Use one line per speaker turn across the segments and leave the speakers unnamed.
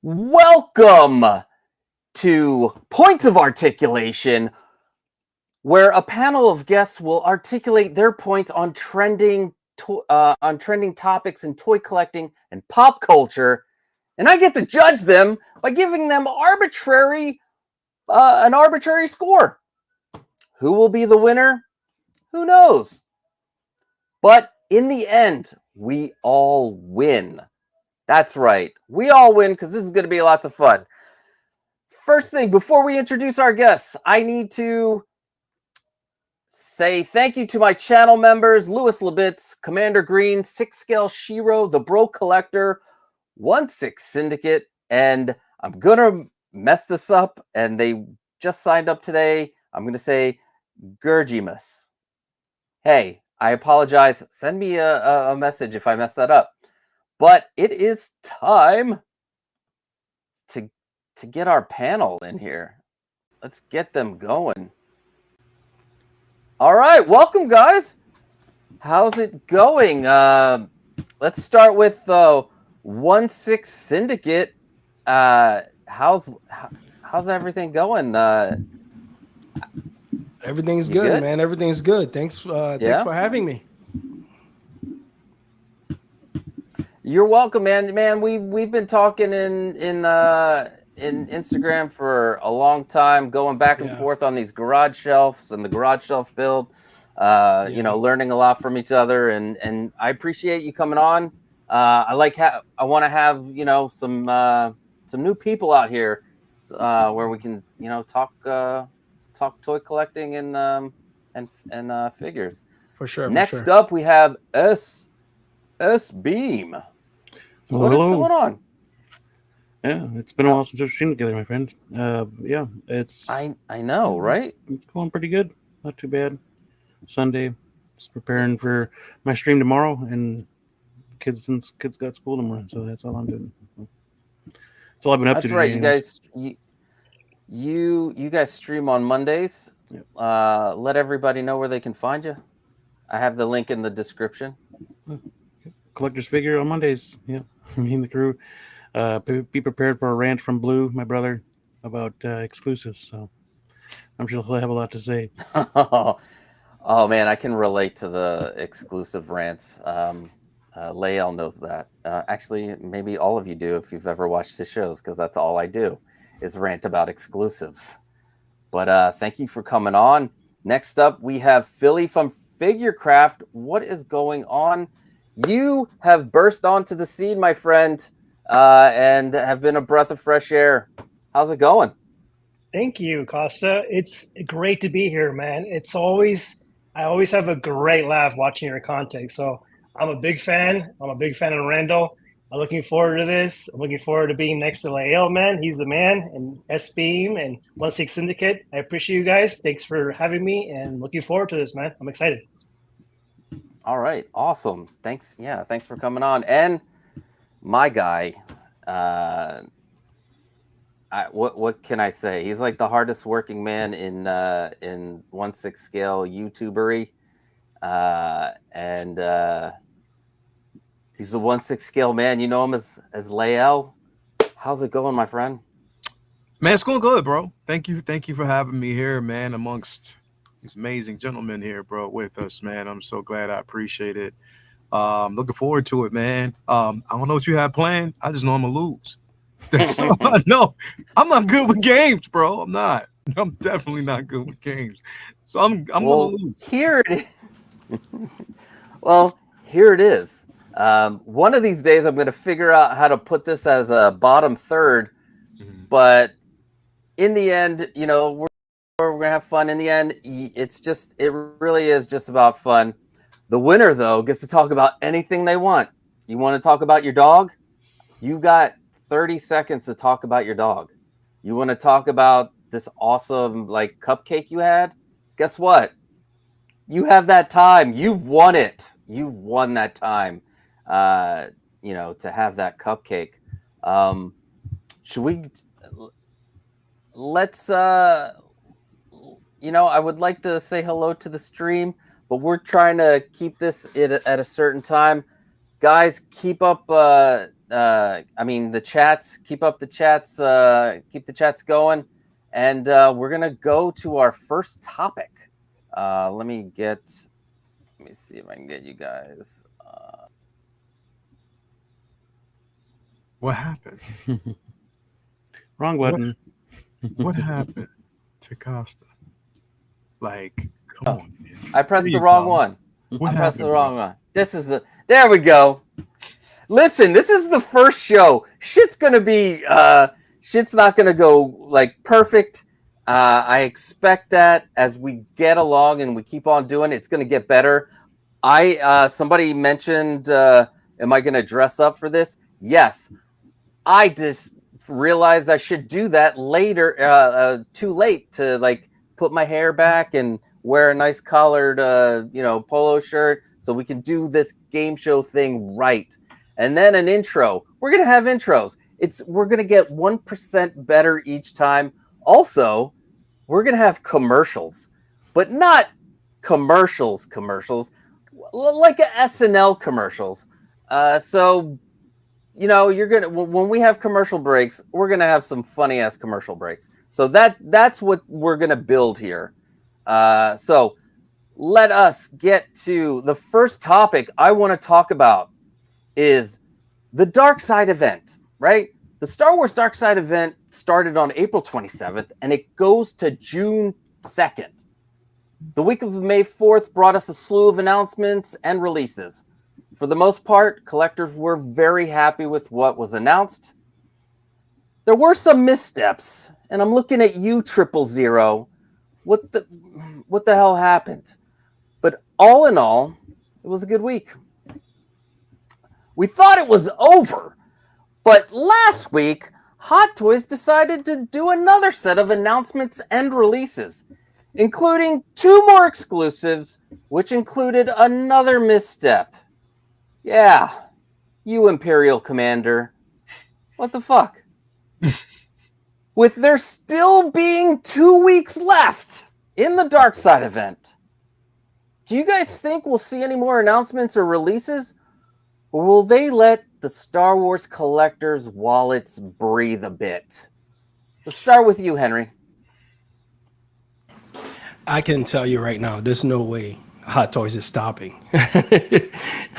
Welcome to Points of Articulation, where a panel of guests will articulate their points on trending topics in toy collecting and pop culture, and I get to judge them by giving them an arbitrary score. Who will be the winner? Who knows? But in the end, we all win. That's right. We all win because this is going to be lots of fun. First thing, before we introduce our guests, I need to say thank you to my channel members, Louis Labitz, Commander Green, 6-Scale Shiro, The Bro Collector, 1/6 Syndicate, and I'm going to mess this up, and they just signed up today. I'm going to say Gurgimus. Hey, I apologize. Send me a message if I mess that up. But it is time to get our panel in here. Let's get them going. All right, welcome, guys. How's it going? Let's start with 1/6 Syndicate. How's everything going?
Everything's good, man. Everything's good. Thanks for having me.
You're welcome, man. Man, we've been talking in Instagram for a long time, going back and forth on these garage shelves and the garage shelf build. Learning a lot from each other, and I appreciate you coming on. I want to have some new people out here where we can talk toy collecting and figures.
For sure.
Next up, we have S Beam. What is going on?
Yeah, it's been a while since we've seen together, my friend. It's
I know, right?
It's going pretty good. Not too bad. Sunday, just preparing for my stream tomorrow, and kids got school tomorrow, so that's all I'm doing. That's all I've been up to.
That's right, you guys. You guys stream on Mondays.
Yep.
Let everybody know where they can find you. I have the link in the description.
Collector's Figure on Mondays. Yeah, me and the crew. Be prepared for a rant from Blue, my brother, about exclusives. So I'm sure he'll have a lot to say.
Oh man, I can relate to the exclusive rants. Lael knows that. Actually, maybe all of you do if you've ever watched his shows, because that's all I do is rant about exclusives. But thank you for coming on. Next up, we have Philly from Figurecraft. What is going on? You have burst onto the scene, my friend, and have been a breath of fresh air. How's it going?
Thank you, Costa. It's great to be here, man. I always have a great laugh watching your content. So I'm a big fan. I'm a big fan of Randall. I'm looking forward to this. I'm looking forward to being next to Lael, man. He's the man, and S-Beam and 1/6 Syndicate. I appreciate you guys. Thanks for having me, and looking forward to this, man. I'm excited.
All right, awesome. Thanks. Yeah, thanks for coming on. And my guy, what can I say? He's like the hardest working man in 1/6 scale YouTubery, and he's the 1/6 scale man. You know him as Lael. How's it going, my friend?
Man, it's going good, bro. Thank you for having me here, man, amongst these amazing gentlemen here, bro, with us, man. I'm so glad. I appreciate it. Looking forward to it, man. I don't know what you have planned. I just know I'm gonna lose. That's all I know. I'm not good with games, bro. I'm not. I'm definitely not good with games. So I'm gonna lose.
Here it is. Well, here it is. One of these days, I'm going to figure out how to put this as a bottom third. Mm-hmm. But in the end, we're going to have fun. In the end, it really is just about fun. The winner, though, gets to talk about anything they want. You want to talk about your dog? You got 30 seconds to talk about your dog. You want to talk about this awesome cupcake you had? Guess what? You have that time. You've won it. You've won that time. To have that cupcake. Let's I would like to say hello to the stream, but we're trying to keep this at a certain time. Guys, keep up the chats. Keep up the chats. Keep the chats going, and we're gonna go to our first topic. Let me see if I can get you guys.
What happened?
Wrong button.
What happened to Costa? Like, come on, man.
I pressed
There
the
you
wrong
go.
one.
What
I pressed the
happened,
wrong
bro?
one. There we go. Listen, this is the first show. Shit's not gonna go like perfect. I expect that as we get along and we keep on doing it, it's gonna get better. Somebody mentioned, am I gonna dress up for this? Yes. I just realized I should do that later. Too late to like put my hair back and wear a nice collared, polo shirt so we can do this game show thing right. And then an intro. We're gonna have intros. We're gonna get 1% better each time. Also, we're gonna have commercials, but not commercials, like a SNL commercials. So you're gonna when we have commercial breaks, we're gonna have some funny ass commercial breaks. So that's what we're gonna build here. So let us get to the first topic I want to talk about is the Dark Side event, right? The Star Wars Dark Side event started on April 27th and it goes to June 2nd. The week of May 4th brought us a slew of announcements and releases. For the most part, collectors were very happy with what was announced. There were some missteps, and I'm looking at you, 000. What the hell happened? But all in all, it was a good week. We thought it was over, but last week, Hot Toys decided to do another set of announcements and releases, including 2 more exclusives, which included another misstep. Yeah, you Imperial Commander. What the fuck? With there still being 2 weeks left in the Dark Side event, do you guys think we'll see any more announcements or releases? Or will they let the Star Wars collectors' wallets breathe a bit? Let's start with you, Henry.
I can tell you right now, there's no way Hot Toys is stopping.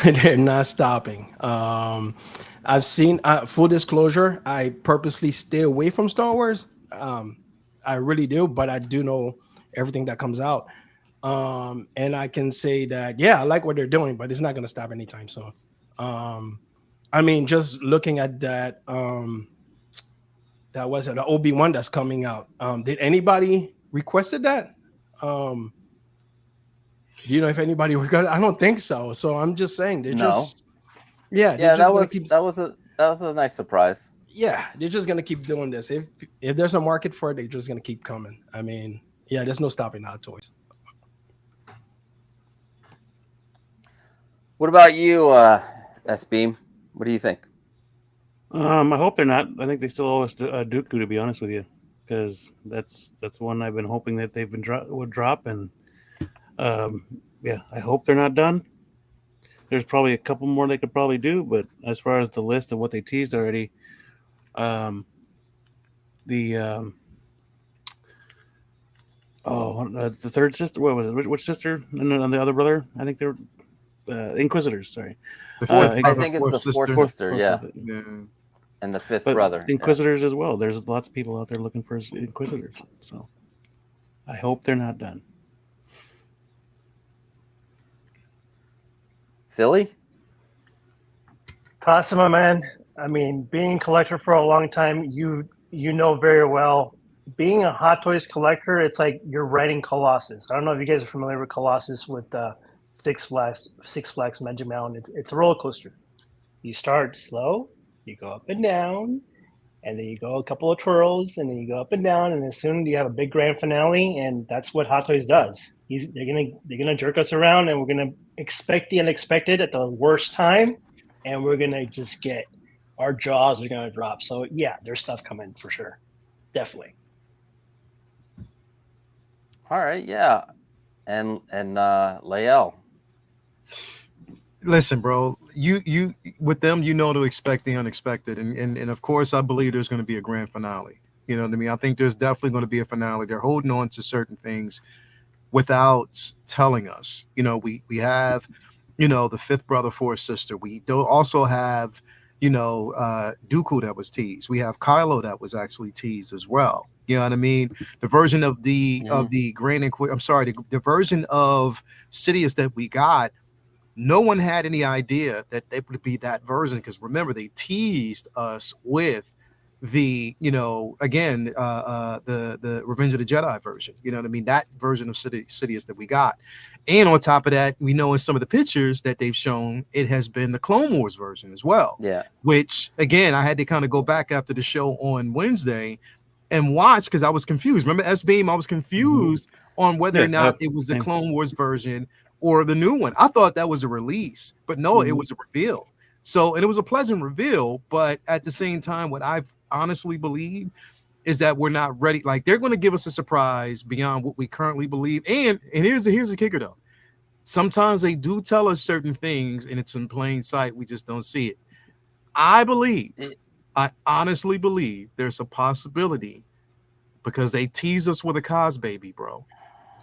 They're not stopping. I've seen, full disclosure, I purposely stay away from Star Wars. I really do, but I do know everything that comes out. And I can say that, yeah, I like what they're doing, but it's not going to stop anytime soon. Just looking at that, that was the Obi-Wan that's coming out. Did anybody requested that? Do you know if anybody requested? I don't think so. So I'm just saying they're just
that was a nice surprise.
Yeah, they're just gonna keep doing this. If there's a market for it, they're just gonna keep coming. There's no stopping Hot Toys.
What about you, S-Beam? What do you think?
I hope they're not. I think they still owe us Dooku, to be honest with you, because that's one I've been hoping that they've been would drop, and I hope they're not done. There's probably a couple more they could probably do, but as far as the list of what they teased already, the third sister. What was it? Which sister? And the other brother? I think they're Inquisitors. Sorry,
I think it's the fourth sister. Yeah. And the 5th brother.
Inquisitors as well. There's lots of people out there looking for Inquisitors. So I hope they're not done.
Philly?
Costa, my man. Being a collector for a long time, you know very well. Being a Hot Toys collector, it's like you're riding Colossus. I don't know if you guys are familiar with Colossus with Six Flags Magic Mountain. It's a roller coaster. You start slow, you go up and down, and then you go a couple of twirls, and then you go up and down, and as soon you have a big grand finale, and that's what Hot Toys does. They're gonna jerk us around, and we're gonna expect the unexpected at the worst time, and we're gonna just get our jaws are gonna drop. So yeah, there's stuff coming for sure, definitely.
All right, yeah, and Lael.
listen, bro, you with them, you know to expect the unexpected, and of course, I believe there's going to be a grand finale. You know what I mean? I think there's definitely going to be a finale. They're holding on to certain things without telling us. You know, we have, you know, the fifth brother, fourth sister. We do also have, you know, Dooku that was teased. We have Kylo that was actually teased as well. You know what I mean? The version of the Grand Inquisitor. I'm sorry, the version of Sidious that we got. No one had any idea that it would be that version because remember they teased us with the again the Revenge of the Jedi version. You know what I mean? That version of Sidious that we got, and on top of that, we know in some of the pictures that they've shown it has been the Clone Wars version as well.
Yeah.
Which again, I had to kind of go back after the show on Wednesday and watch because I was confused. Remember S-Beam? I was confused on whether or not it was the Clone Wars version or the new one. I thought that was a release, but no, it was a reveal. So, and it was a pleasant reveal, but at the same time, what I've honestly believe is that we're not ready. Like they're going to give us a surprise beyond what we currently believe. And here's the kicker though. Sometimes they do tell us certain things and it's in plain sight. We just don't see it. I honestly believe there's a possibility because they tease us with a Cos baby, bro.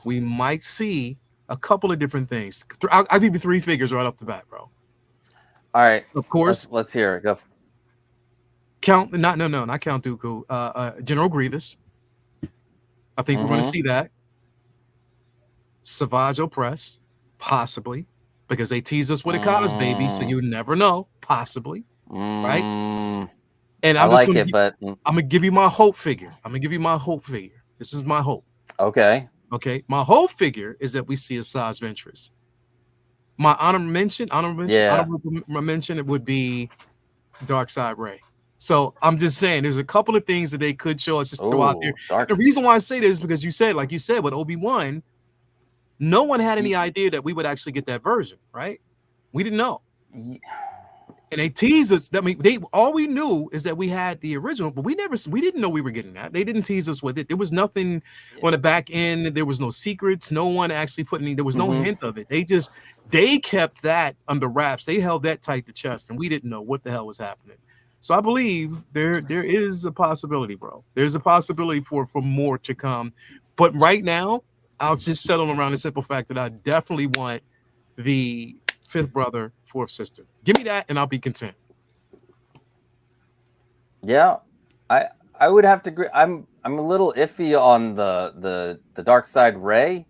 We might see a couple of different things. I'll give you 3 figures right off the bat, bro.
All right.
Of course.
Let's hear it. Go.
Not Count Dooku. General Grievous. I think we're going to see that. Savage Opress, possibly, because they tease us with a Cos baby, so you never know, possibly, right? And I'm gonna give you my hope figure. This is my hope.
Okay.
My hope figure is that we see a Asajj Ventress. My honorable mention, it would be Darkseid Rey. So I'm just saying, there's a couple of things that they could show us just throw out there. The reason why I say this is because you said, like you said, with Obi-Wan, no one had any idea that we would actually get that version, right? We didn't know. And they teased us. All we knew is that we had the original, but we didn't know we were getting that. They didn't tease us with it. There was nothing on the back end. There was no secrets. No one actually there was no hint of it. They kept that under wraps. They held that tight to chest, and we didn't know what the hell was happening. So I believe there is a possibility, bro. There's a possibility for more to come. But right now, I'll just settle around the simple fact that I definitely want the fifth brother, fourth sister. Give me that, and I'll be content.
Yeah, I would have to agree. I'm a little iffy on the Darkseid Rey,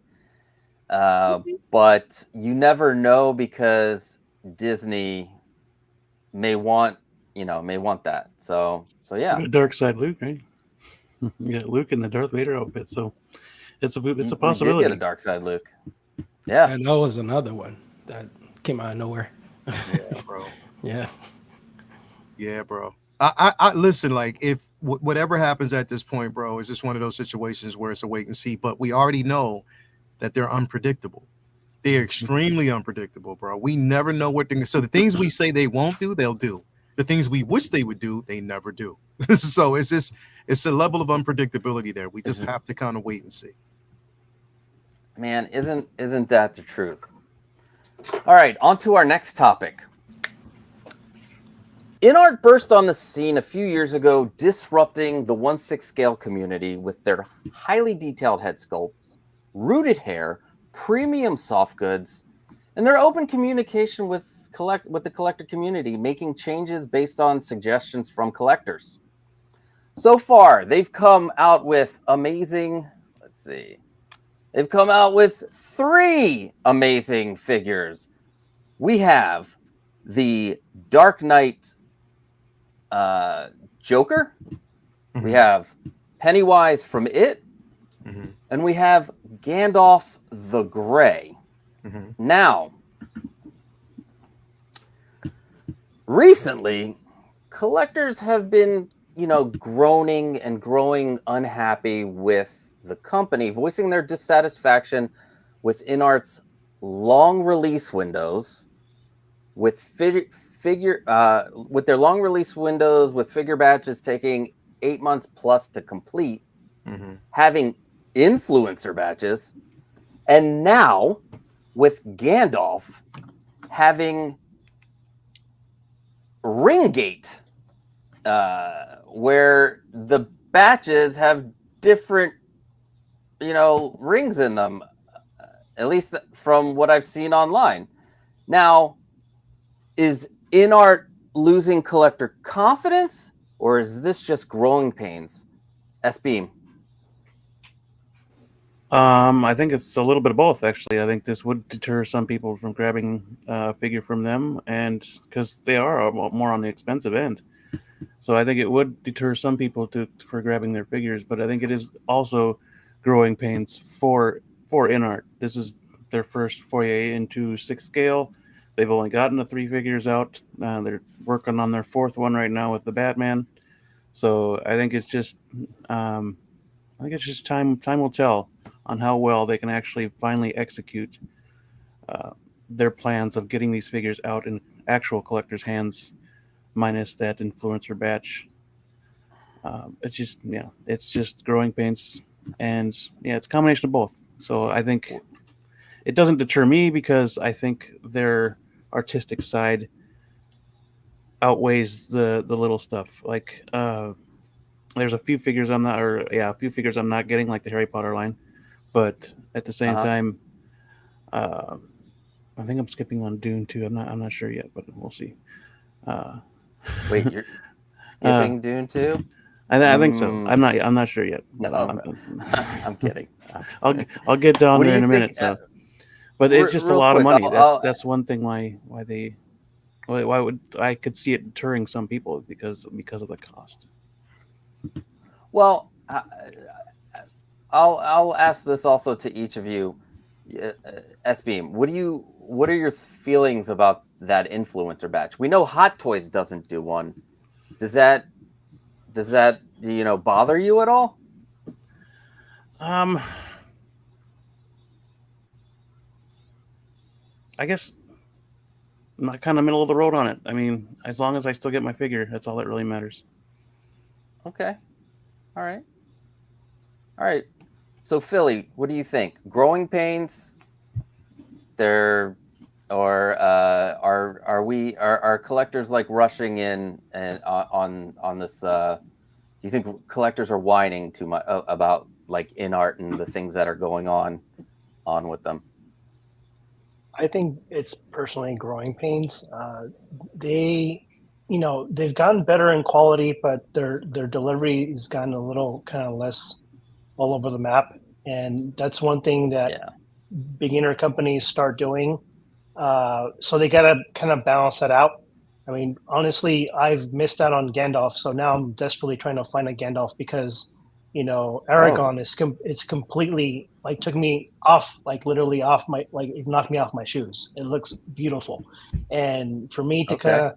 but you never know because Disney may want that. So yeah.
Darkseid Luke, right? You got Luke in the Darth Vader outfit, so it's a possibility.
We did get a Darkseid Luke. Yeah,
and that was another one that came out of nowhere.
Yeah, bro.
Yeah,
bro. I listen. Like, if whatever happens at this point, bro, is just one of those situations where it's a wait and see. But we already know that they're unpredictable. They're extremely unpredictable, bro. We never know what things. So the things we say they won't do, they'll do. The things we wish they would do, they never do. So it's a level of unpredictability there. We just have to kind of wait and see.
Man, isn't that the truth? All right, on to our next topic. InArt burst on the scene a few years ago, disrupting the 1/6 scale community with their highly detailed head sculpts, rooted hair, premium soft goods, and their open communication with the collector community, making changes based on suggestions from collectors. So far, they've come out with They've come out with 3 amazing figures. We have the Dark Knight Joker. Mm-hmm. We have Pennywise from It. Mm-hmm. And we have Gandalf the Grey. Mm-hmm. Now, recently, collectors have been, groaning and growing unhappy with the company, voicing their dissatisfaction with InArt's long release windows, with figure batches taking 8 months plus to complete, having influencer batches, and now with Gandalf, having ring gate, where the batches have different, rings in them, at least from what I've seen online. Now, is InArt losing collector confidence, or is this just growing pains? S-Beam.
I think it's a little bit of both, actually. I think this would deter some people from grabbing a figure from them, and because they are more on the expensive end. So I think it would deter some people for grabbing their figures, but I think it is also growing pains for InArt. This is their first foray into 6 scale. They've only gotten the 3 figures out. They're working on their 4th one right now with the Batman. So I think it's just time will tell on how well they can actually finally execute their plans of getting these figures out in actual collectors' hands, minus that influencer batch. It's just growing pains, and it's a combination of both. So I think it doesn't deter me because I think their artistic side outweighs the little stuff. Like there's a few figures I'm not getting, like the Harry Potter line, but at the same time, I think I'm skipping on Dune too. I'm not sure yet, but we'll see.
Wait, you're skipping Dune too?
I think so. I'm not sure yet.
No, I'm kidding.
I'll get down
What do
there in
you
a minute.
think,
but it's just a
real
lot of
quick,
money. That's one thing why would I could see it deterring some people because of the cost.
Well, I'll ask this also to each of you. S-Beam, what are your feelings about that influencer batch? We know Hot Toys doesn't do one. Does that bother you at all?
I guess I'm kind of middle of the road on it. I mean, as long as I still get my figure, that's all that really matters.
Okay. All right. So Philly, what do you think? Growing pains? Are collectors like rushing in and on this? Do you think collectors are whining too much about like InArt and the things that are going on with them?
I think it's personally growing pains. They've gotten better in quality, but their delivery has gotten a little kind of less all over the map, and that's one thing that beginner companies start doing. So they got to kind of balance that out. I mean, honestly, I've missed out on Gandalf, so now I'm desperately trying to find a Gandalf because, Aragon it's completely like took me off, like literally off my, like it knocked me off my shoes. It looks beautiful, and for me to kind of,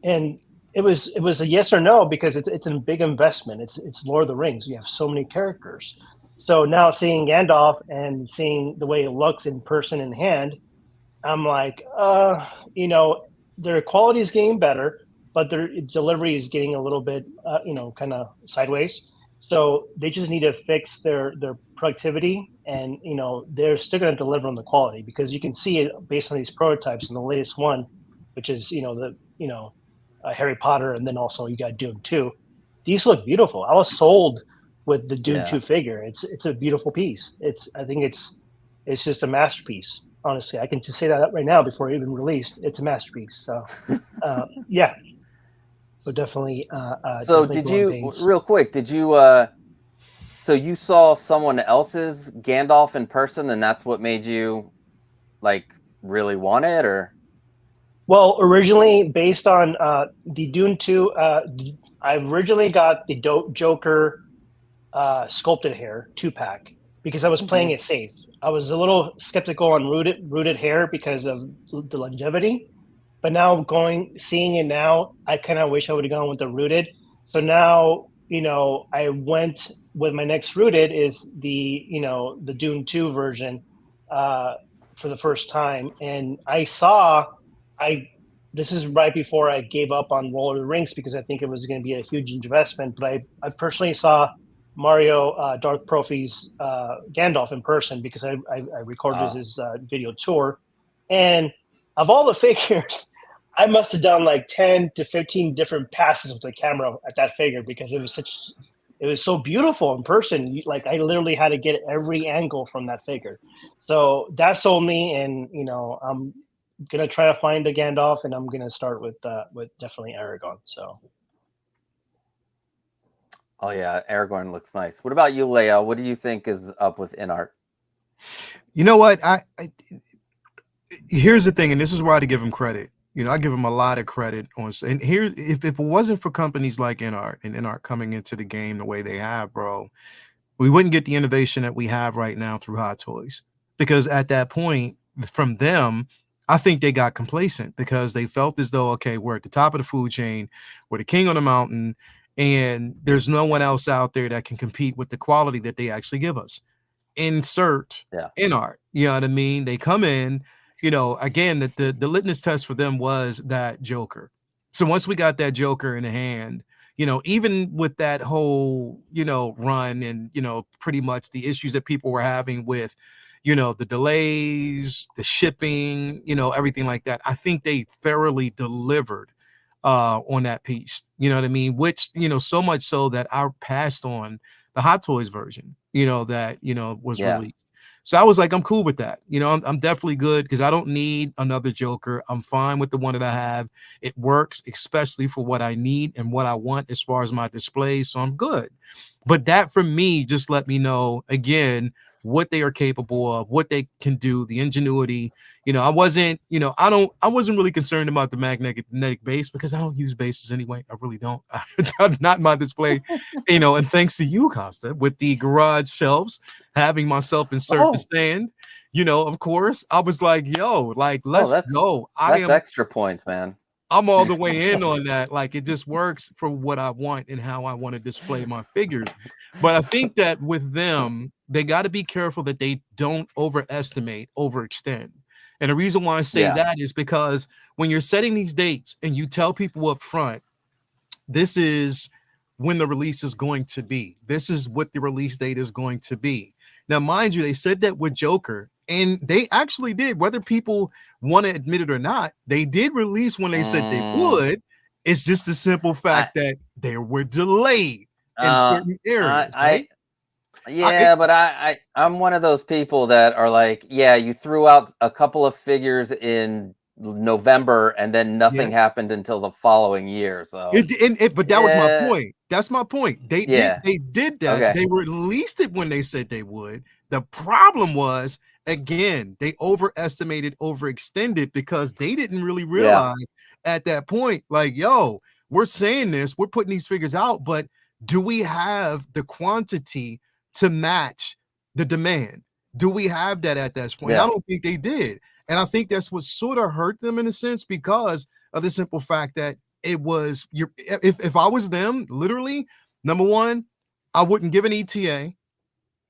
and it was a yes or no because it's a big investment. It's Lord of the Rings. You have so many characters. So now seeing Gandalf and seeing the way it looks in person in hand, I'm like, their quality is getting better, but their delivery is getting a little bit, kind of sideways. So they just need to fix their productivity, and they're still going to deliver on the quality because you can see it based on these prototypes. And the latest one, which is Harry Potter, and then also you got Dune 2. These look beautiful. I was sold with the Dune 2 figure. It's a beautiful piece. I think it's just a masterpiece. Honestly, I can just say that right now before it even released. It's a masterpiece. So, yeah. So definitely.
So did you, real quick, so you saw someone else's Gandalf in person, and that's what made you like really want it, or?
Well, originally based on the Dune 2, I originally got the Joker sculpted hair 2-pack because I was playing it safe. I was a little skeptical on rooted hair because of the longevity, but now seeing it now, I kind of wish I would have gone with the rooted. So now, I went with my next rooted is the Dune 2 version for the first time. And this is right before I gave up on Lord of the Rings because I think it was going to be a huge investment. But I personally saw Mario Darth Profi's Gandalf in person because I recorded his video tour, and of all the figures, I must have done like 10 to 15 different passes with the camera at that figure because it was so beautiful in person. Like I literally had to get every angle from that figure. So that sold me, and I'm gonna try to find a Gandalf, and I'm gonna start with definitely Aragorn. So.
Oh yeah, Aragorn looks nice. What about you, Leia? What do you think is up with InArt?
You know what? Here's the thing, and this is where I give him credit. I give him a lot of credit on. And here, if it wasn't for companies like InArt and InArt coming into the game the way they have, bro, we wouldn't get the innovation that we have right now through Hot Toys. Because at that point, from them, I think they got complacent because they felt as though, okay, we're at the top of the food chain, we're the king on the mountain, and there's no one else out there that can compete with the quality that they actually give us. Insert InArt, you know what I mean? They come in, again, the litmus test for them was that Joker. So once we got that Joker in the hand, even with that whole, run and, pretty much the issues that people were having with, the delays, the shipping, everything like that, I think they thoroughly delivered on that piece, you know what I mean? Which, so much so that I passed on the Hot Toys version, that, was released. So I was like, I'm cool with that. I'm definitely good because I don't need another Joker. I'm fine with the one that I have. It works, especially for what I need and what I want as far as my display. So I'm good. But that for me just let me know, again, what they are capable of, what they can do, the ingenuity. I wasn't really concerned about the magnetic base because I don't use bases anyway. I really don't. I'm not my display, and thanks to you, Costa, with the garage shelves, having myself insert the stand, of course, I was like, yo, like, let's go.
That's extra points, man.
I'm all the way in on that. Like, it just works for what I want and how I want to display my figures. But I think that with them, they got to be careful that they don't overestimate, overextend. And the reason why I say that is because when you're setting these dates and you tell people up front, this is when the release is going to be. This is what the release date is going to be. Now, mind you, they said that with Joker, and they actually did, whether people want to admit it or not, they did release when they said they would. It's just the simple fact that they were delayed in certain areas.
But I'm one of those people that are like, you threw out a couple of figures in November and then nothing happened until the following year. So
but that was my point. That's my point. They did that.
Okay.
They released it when they said they would. The problem was, again, they overestimated, overextended because they didn't really realize at that point, like, yo, we're saying this, we're putting these figures out, but do we have the quantity to match the demand? Do we have that at that point? I don't think they did. And I think that's what sort of hurt them in a sense because of the simple fact that it was if I was them, literally, number one, I wouldn't give an ETA.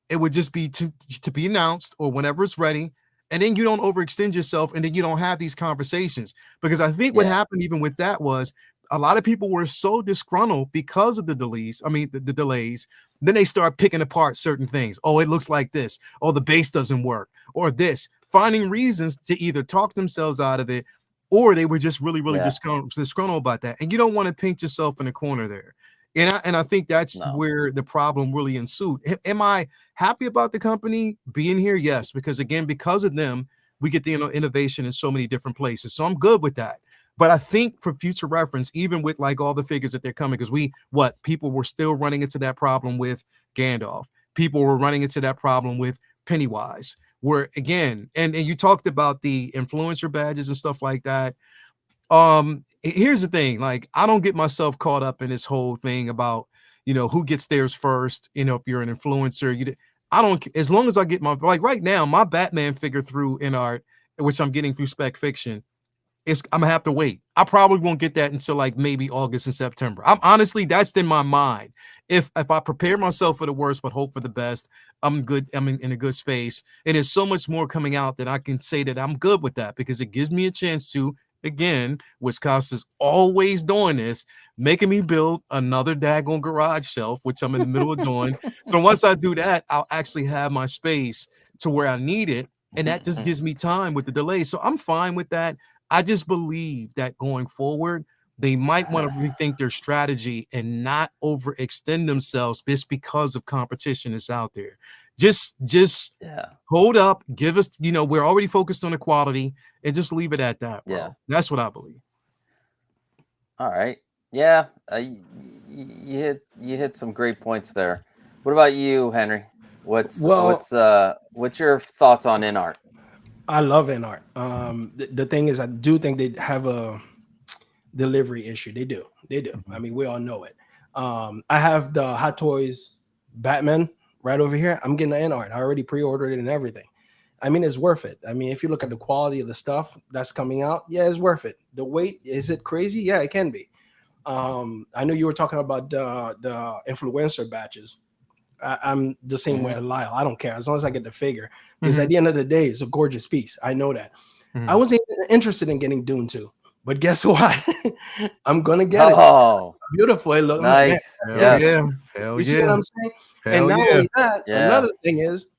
It would just be to be announced or whenever it's ready. And then you don't overextend yourself and then you don't have these conversations. Because I think what happened even with that was a lot of people were so disgruntled because of the delays. The delays. Then they start picking apart certain things. Oh, it looks like this. Oh, the base doesn't work. Or this. Finding reasons to either talk themselves out of it or they were just really, really disgruntled about that. And you don't want to paint yourself in a corner there. And I think that's where the problem really ensued. Am I happy about the company being here? Yes, because again, because of them, we get the innovation in so many different places. So I'm good with that. But I think for future reference, even with like all the figures that they're coming, because people were still running into that problem with Gandalf. People were running into that problem with Pennywise. Where again, and you talked about the influencer badges and stuff like that. Here's the thing, like I don't get myself caught up in this whole thing about who gets theirs first. If you're an influencer, I don't, as long as I get my, like right now, my Batman figure through InArt, which I'm getting through Spec Fiction, I'm gonna have to wait. I probably won't get that until like maybe August and September. I'm honestly, that's in my mind. If I prepare myself for the worst but hope for the best, I'm good. I'm in a good space. And there's so much more coming out that I can say that I'm good with that because it gives me a chance to, again, which Costa's always doing this, making me build another daggone garage shelf, which I'm in the middle of doing. So once I do that, I'll actually have my space to where I need it. And that just gives me time with the delay. So I'm fine with that. I just believe that going forward, they might want to rethink their strategy and not overextend themselves just because of competition is out there. Just hold up, give us, we're already focused on the quality, and just leave it at that, bro.
Yeah.
That's what I believe.
All right. Yeah. You hit some great points there. What about you, Henry? What's your thoughts on InArt?
I love InArt. The thing is, I do think they have a delivery issue. They do. I mean, we all know it. I have the Hot Toys Batman right over here. I'm getting the InArt. I already pre-ordered it and everything. I mean, it's worth it. I mean, if you look at the quality of the stuff that's coming out, yeah, it's worth it. The weight, is it crazy? Yeah, it can be. I know you were talking about the influencer batches. I'm the same way as Lyle. I don't care as long as I get the figure. Because at the end of the day, it's a gorgeous piece. I know that. I wasn't even interested in getting Dune 2, but guess what? I'm gonna get it. Beautiful. It looks
nice.
Hell
you see what I'm saying? And not only that, another thing is,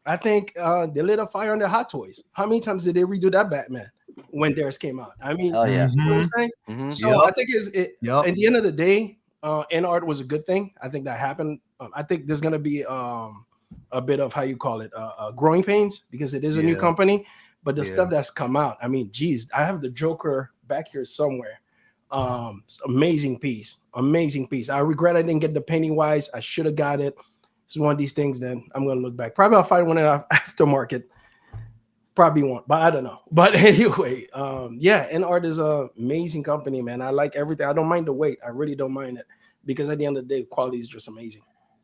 I think they lit a fire on their Hot Toys. How many times did they redo that Batman when theirs came out? I mean, you know what I'm saying? So I think at the end of the day, InArt was a good thing. I think that happened. I think there's gonna be a bit of, how you call it, growing pains, because it is a new company. But the stuff that's come out, I mean, geez, I have the Joker back here somewhere. Amazing piece. I regret I didn't get the Pennywise. I should have got it. It's one of these things. Then I'm gonna look back. Probably I'll find one in aftermarket. Probably won't, but I don't know. But anyway, InArt is an amazing company, man. I like everything. I don't mind the wait. I really don't mind it, because at the end of the day, quality is just amazing.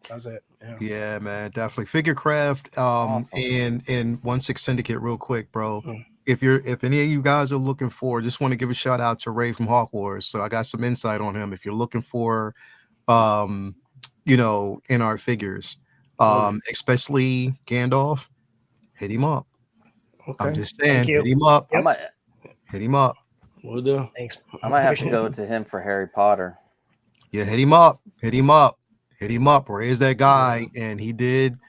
That's it.
Yeah, man, definitely. Figure Craft, awesome. and 1/6 Syndicate, real quick, bro. If any of you guys are looking for, just want to give a shout out to Ray from Hawk Wars. So I got some insight on him. If you're looking for, InArt figures, especially Gandalf, hit him up. Okay. I'm just saying, hit him up. Hit him up.
We'll do.
Thanks.
I might have to go to him for Harry Potter.
Yeah, hit him up. Ray's that guy, and he did.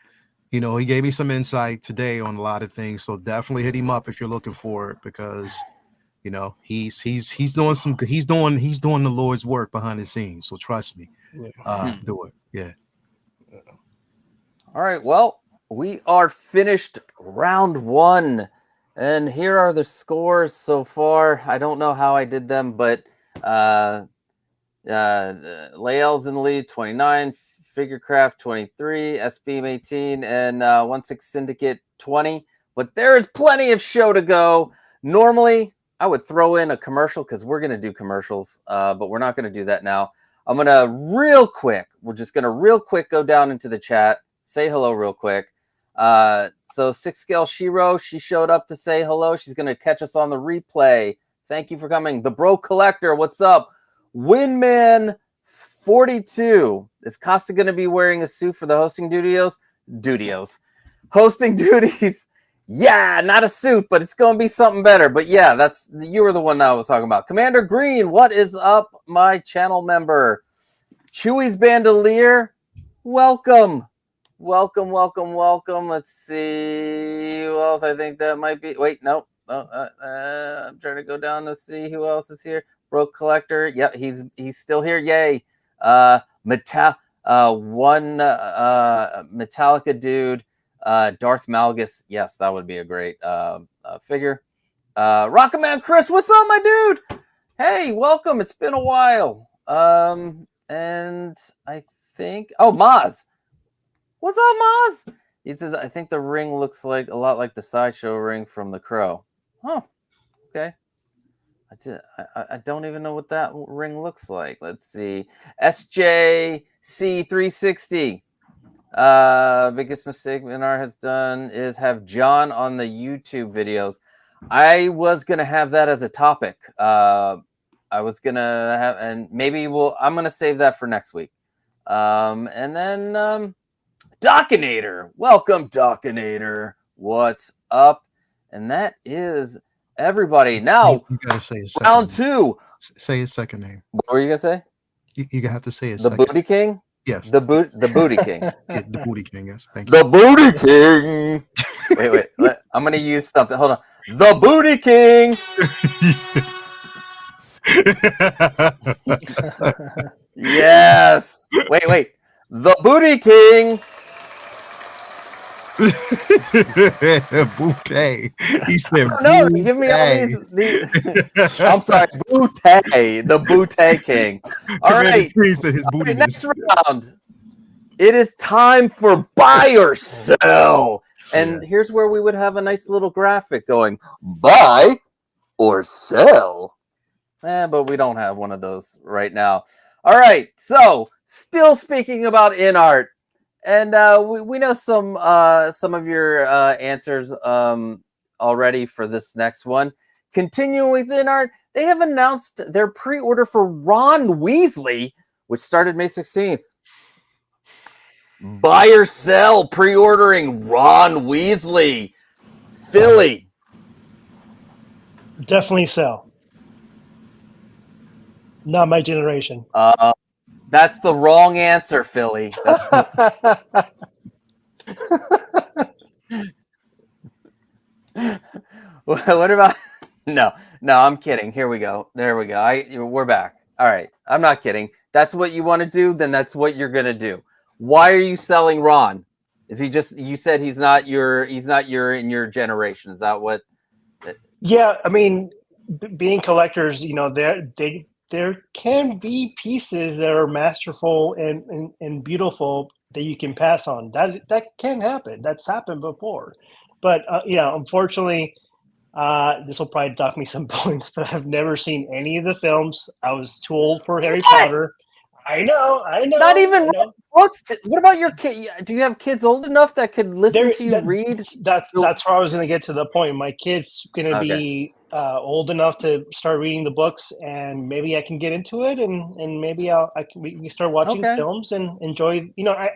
He gave me some insight today on a lot of things. So definitely hit him up if you're looking for it, because he's doing the Lord's work behind the scenes. So trust me, do it. Yeah.
All right. Well, we are finished round 1, and here are the scores so far. I don't know how I did them, but Lael's in the lead, 29, Figurecraft 23, SBM 18, and 1/6 Syndicate 20. But there is plenty of show to go. Normally, I would throw in a commercial, because we're going to do commercials, but we're not going to do that now. I'm going to we're just going to real quick go down into the chat, say hello real quick. So 6 Scale Shiro, she showed up to say hello. She's going to catch us on the replay. Thank you for coming. The Bro Collector, what's up? Winman 42. Is Costa going to be wearing a suit for the hosting duties? Hosting duties. Yeah, not a suit, but it's going to be something better. But yeah, you were the one that I was talking about. Commander Green, what is up, my channel member? Chewy's Bandolier, welcome. Let's see who else. I think that might be. Wait, no. I'm trying to go down to see who else is here. Broke Collector. Yep, he's still here. Yay. Metallica dude. Darth Malgus. Yes, that would be a great figure. Rocketman Chris, what's up, my dude? Hey, welcome. It's been a while. And I think Maz. What's up, Maz? He says, I think the ring looks like a lot like the sideshow ring from The Crow. Oh, okay. I don't even know what that ring looks like. Let's see. SJC360. Biggest mistake InArt has done is have John on the YouTube videos. I was going to have that as a topic. I was going to have, and maybe I'm going to save that for next week. And then, Dockinator. Welcome, Dockinator. What's up? And that is everybody. Now,
you gotta say
round 2.
Say his second name.
What were you going to say?
You have to say his
second. Booty King?
Yes.
The Booty King.
Yeah, the Booty King, yes. Thank you.
The Booty King. Wait. I'm gonna use something. Hold on. The Booty King. Yes. Wait. The Booty King.
Bouquet. He said,
No, give me all these. I'm sorry, Boutte, the Boutte King. All right,
King said his booty.
next round. It is time for buy or sell, and here's where we would have a nice little graphic going: buy or sell. But we don't have one of those right now. All right, so still speaking about InArt. And we know some of your answers already for this next one. Continuing with InArt, they have announced their pre-order for Ron Weasley, which started May 16th. Buy or sell pre-ordering Ron Weasley. Philly.
Definitely sell. Not my generation.
That's the wrong answer, Philly. That's what about? No, I'm kidding. Here we go. There we go. We're back. All right. I'm not kidding. That's what you want to do. Then that's what you're gonna do. Why are you selling Ron? Is he just? You said he's not your in your generation. Is that what?
Yeah, I mean, being collectors, there can be pieces that are masterful and beautiful that you can pass on. That can happen. That's happened before. But unfortunately, this will probably dock me some points, but I've never seen any of the films. I was too old for Harry Potter. I know.
Not even books. What about your kid? Do you have kids old enough that could listen to you read?
That's where I was going to get to the point. My kid's going to be old enough to start reading the books, and maybe I can get into it, and maybe we can start watching films and enjoy.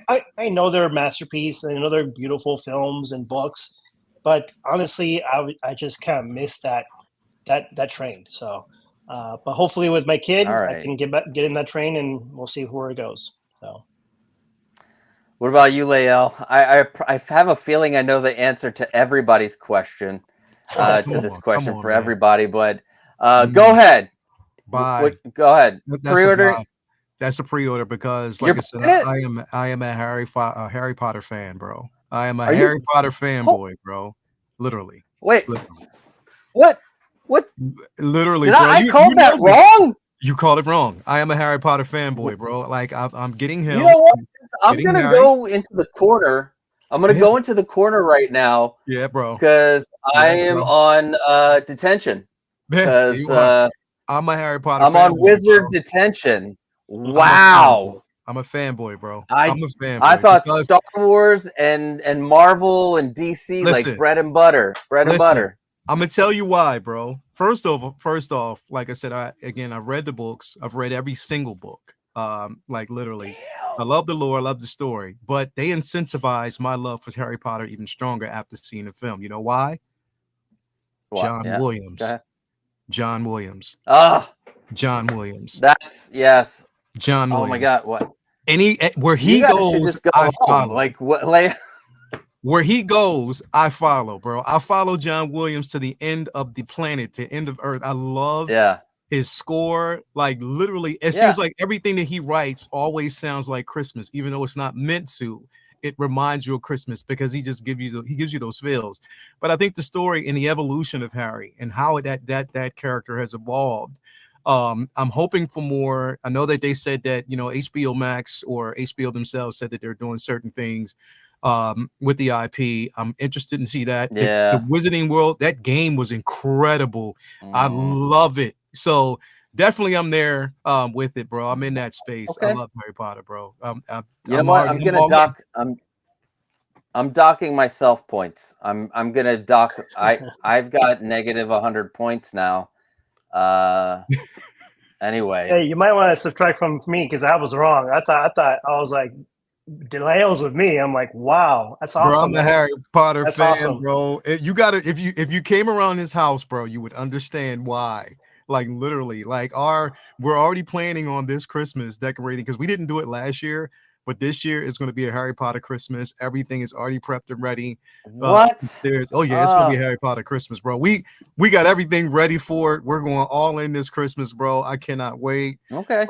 I know they're a masterpiece, and I know they're beautiful films and books, but honestly, I just kind of miss that train. So. But hopefully with my kid, I can get in that train, and we'll see where it goes. So,
what about you, Lael? I have a feeling I know the answer to everybody's question, to this question for everybody. But go ahead.
Buy.
Go ahead. Pre-order.
That's a pre-order because, like I said, I am a Harry Potter fan, bro. I am a Harry Potter fanboy, bro. Literally.
Wait.
Literally.
What? What?
Literally,
bro. I called that wrong?
You called it wrong. I am a Harry Potter fanboy, bro. Like I'm getting him.
You know what? I'm gonna go into the corner. I'm gonna go into the corner right now.
Yeah, bro.
Because I am on detention. Because
I'm a Harry Potter.
I'm on wizard detention. Wow.
I'm a fanboy, bro.
I'm a fanboy. I thought Star Wars and Marvel and DC like bread and butter. Bread and butter.
I'm gonna tell you why, bro. First off, like I said, I read the books. I've read every single book. Like literally, I love the lore, I love the story, but they incentivized my love for Harry Potter even stronger after seeing the film. You know why? John Williams. John Williams. John Williams.
That's yes.
John Williams.
Oh my God! What?
Where he goes,
just go
I follow.
Like what?
Where he goes, I follow, bro. I follow John Williams to the end of the planet, to the end of Earth. I love his score. Like literally, it seems like everything that he writes always sounds like Christmas, even though it's not meant to. It reminds you of Christmas because he just gives you those feels. But I think the story and the evolution of Harry and how that character has evolved. I'm hoping for more. I know that they said that HBO Max or HBO themselves said that they're doing certain things with the IP. I'm interested in see that. The Wizarding World, that game was incredible. I love it. So definitely I'm there with it, bro. I'm in that space. I love Harry Potter, bro.
You know what? I'm gonna dock. I'm docking myself points. I'm gonna dock. I've got negative 100 points now. Anyway.
Hey, you might want to subtract from me because I was wrong. I thought I was like DeLeo's with me. I'm like, wow, that's awesome.
Bro, I'm a Harry Potter fan, bro. You gotta if you came around his house, bro, you would understand why. Like literally, like we're already planning on this Christmas decorating because we didn't do it last year. but this year it's going to be a Harry Potter Christmas. Everything is already prepped and ready.
What?
It's going to be a Harry Potter Christmas, bro. We got everything ready for it. We're going all in this Christmas, bro. I cannot wait.
Okay.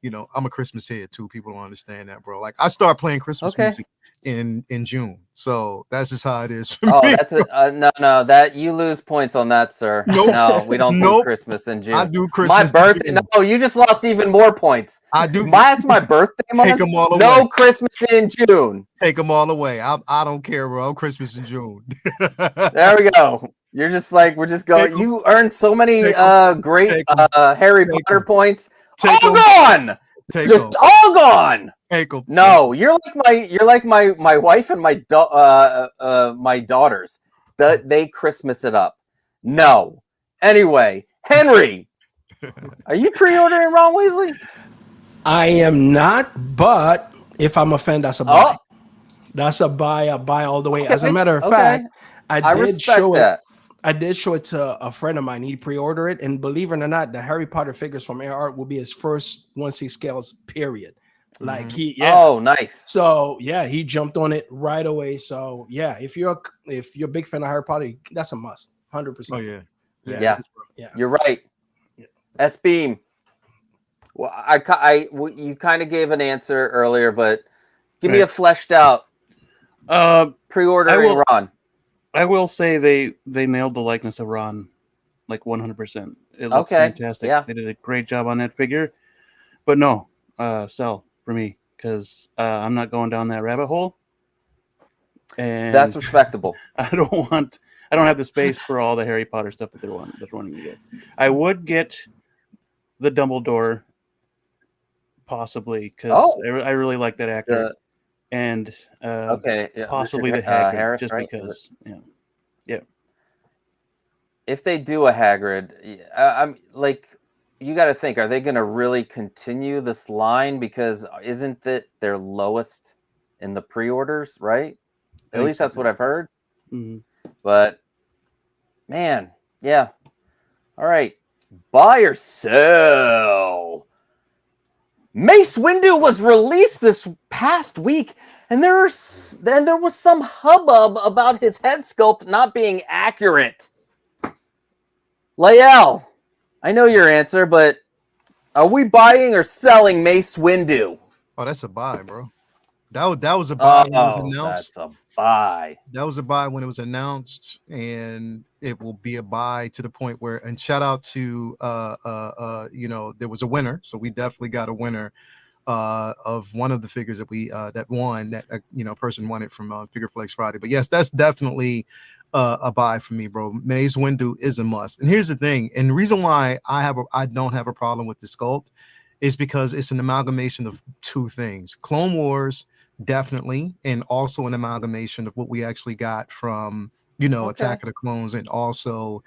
You know, I'm a Christmas head too. People don't understand that, bro. Like I start playing Christmas music in June, so that's just how it is for me.
That's no. That you lose points on that, sir.
Nope.
No, we don't do Christmas in June.
I do Christmas.
My birthday. No, you just lost even more points.
I do.
That's my birthday month.
Take them all away.
No Christmas in June.
Take them all away. I don't care, bro. Christmas in June.
There we go. You're just like we're just going. You earned so many great Harry Potter points. All gone. Just all gone. No, you're like my wife and my my daughters. They Christmas it up. No. Anyway, Henry, are you pre-ordering Ron Weasley?
I am not, but if I'm a fan, that's a buy. That's a buy. A buy all the way. As a matter of fact, I did show it. I did show it to a friend of mine. He pre-ordered it, and believe it or not, the Harry Potter figures from InArt will be his first 1/6 scales. Period. Like
Oh, nice.
So yeah, he jumped on it right away. So yeah, if you're a big fan of Harry Potter, that's a must. 100%.
Oh yeah.
Yeah. You're right. Yeah. S-Beam. Well, you kind of gave an answer earlier, but give me a fleshed out pre-ordering Ron.
I will say they nailed the likeness of Ron, like 100%. It looks fantastic.
Yeah.
They did a great job on that figure. But no, sell for me because I'm not going down that rabbit hole. And
that's respectable.
I don't have the space for all the Harry Potter stuff that they're wanting to get. I would get the Dumbledore possibly because I really like that actor. And possibly the Hagrid,
Harris,
just
right?
because,
If they do a Hagrid, I'm like, you got to think: are they going to really continue this line? Because isn't that their lowest in the pre-orders, right? At least that's what I've heard.
Mm-hmm.
But man, yeah. All right, buy or sell. Mace Windu was released this past week, and there was some hubbub about his head sculpt not being accurate. Lael, I know your answer, but are we buying or selling Mace Windu?
Oh, that's a buy, bro. That was a buy when it was announced.
That's a buy.
That was a buy when it was announced, and it will be a buy to the point where. And shout out to there was a winner, so we definitely got a winner of one of the figures that we that won. That person won it from Figure Flex Friday. But yes, that's definitely a buy for me, bro. Mace Windu is a must. And here's the thing, and the reason why I don't have a problem with the sculpt is because it's an amalgamation of two things: Clone Wars. Definitely, and also an amalgamation of what we actually got from Attack of the Clones, and also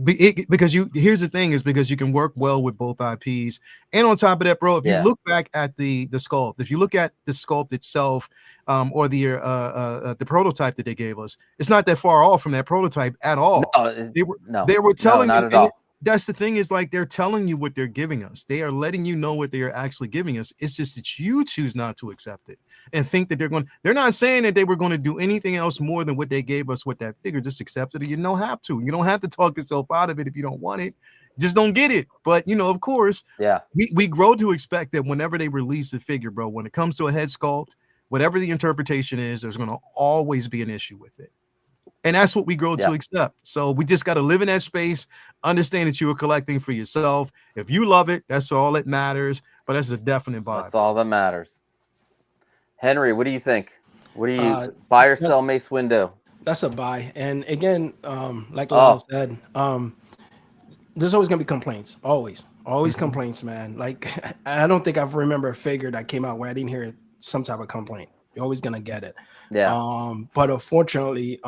because here's the thing is because you can work well with both IPs, and on top of that, bro, if you look back at the sculpt, if you look at the sculpt itself, or the prototype that they gave us, it's not that far off from that prototype at all.
No,
they were telling
not
you,
at all.
That's the thing is like they're telling you what they're giving us. They are letting you know what they are actually giving us. It's just that you choose not to accept it and think that they're not saying that they were going to do anything else more than what they gave us with that figure. Just accept it, or you don't have to. You don't have to talk yourself out of it if you don't want it. Just don't get it. But of course, we grow to expect that whenever they release a figure, bro, when it comes to a head sculpt, whatever the interpretation is, there's going to always be an issue with it. And that's what we grow to accept. So we just got to live in that space, understand that you are collecting for yourself. If you love it, that's all that matters. But that's a definite buy.
That's all that matters. Henry, what do you think? What do you buy or sell Mace Windu?
That's a buy. And again, like Lyle said, there's always gonna be complaints. Always complaints, man. Like I don't think I've remember a figure that came out where I didn't hear some type of complaint. You're always gonna get it.
Yeah.
But unfortunately,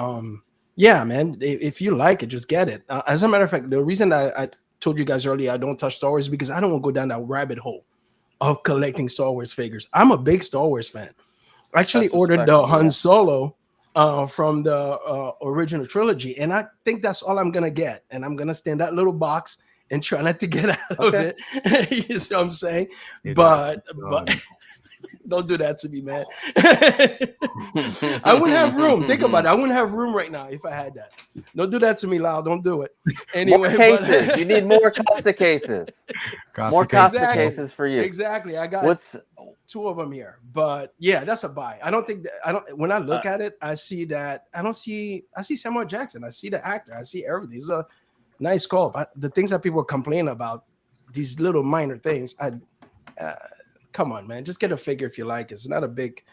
yeah, man, if you like it, just get it. As a matter of fact, the reason I told you guys earlier I don't touch Star Wars is because I don't want to go down that rabbit hole of collecting Star Wars figures. I'm a big Star Wars fan. I actually ordered the Han Solo from the original trilogy, and I think that's all I'm gonna get. And I'm gonna stay in that little box and try not to get out of it. You see what I'm saying? But Don't do that to me, man. I wouldn't have room. Think about it. I wouldn't have room right now if I had that. Don't do that to me, Lau. Don't do it. Anyway,
more cases. You need more Costa cases.
Costa
Costa cases for you.
Exactly. I got two of them here. But yeah, that's a buy. I don't think when I look at it, I see Samuel Jackson. I see the actor. I see everything. It's a nice call. But the things that people complain about, these little minor things, come on, man. Just get a figure if you like. It's not a big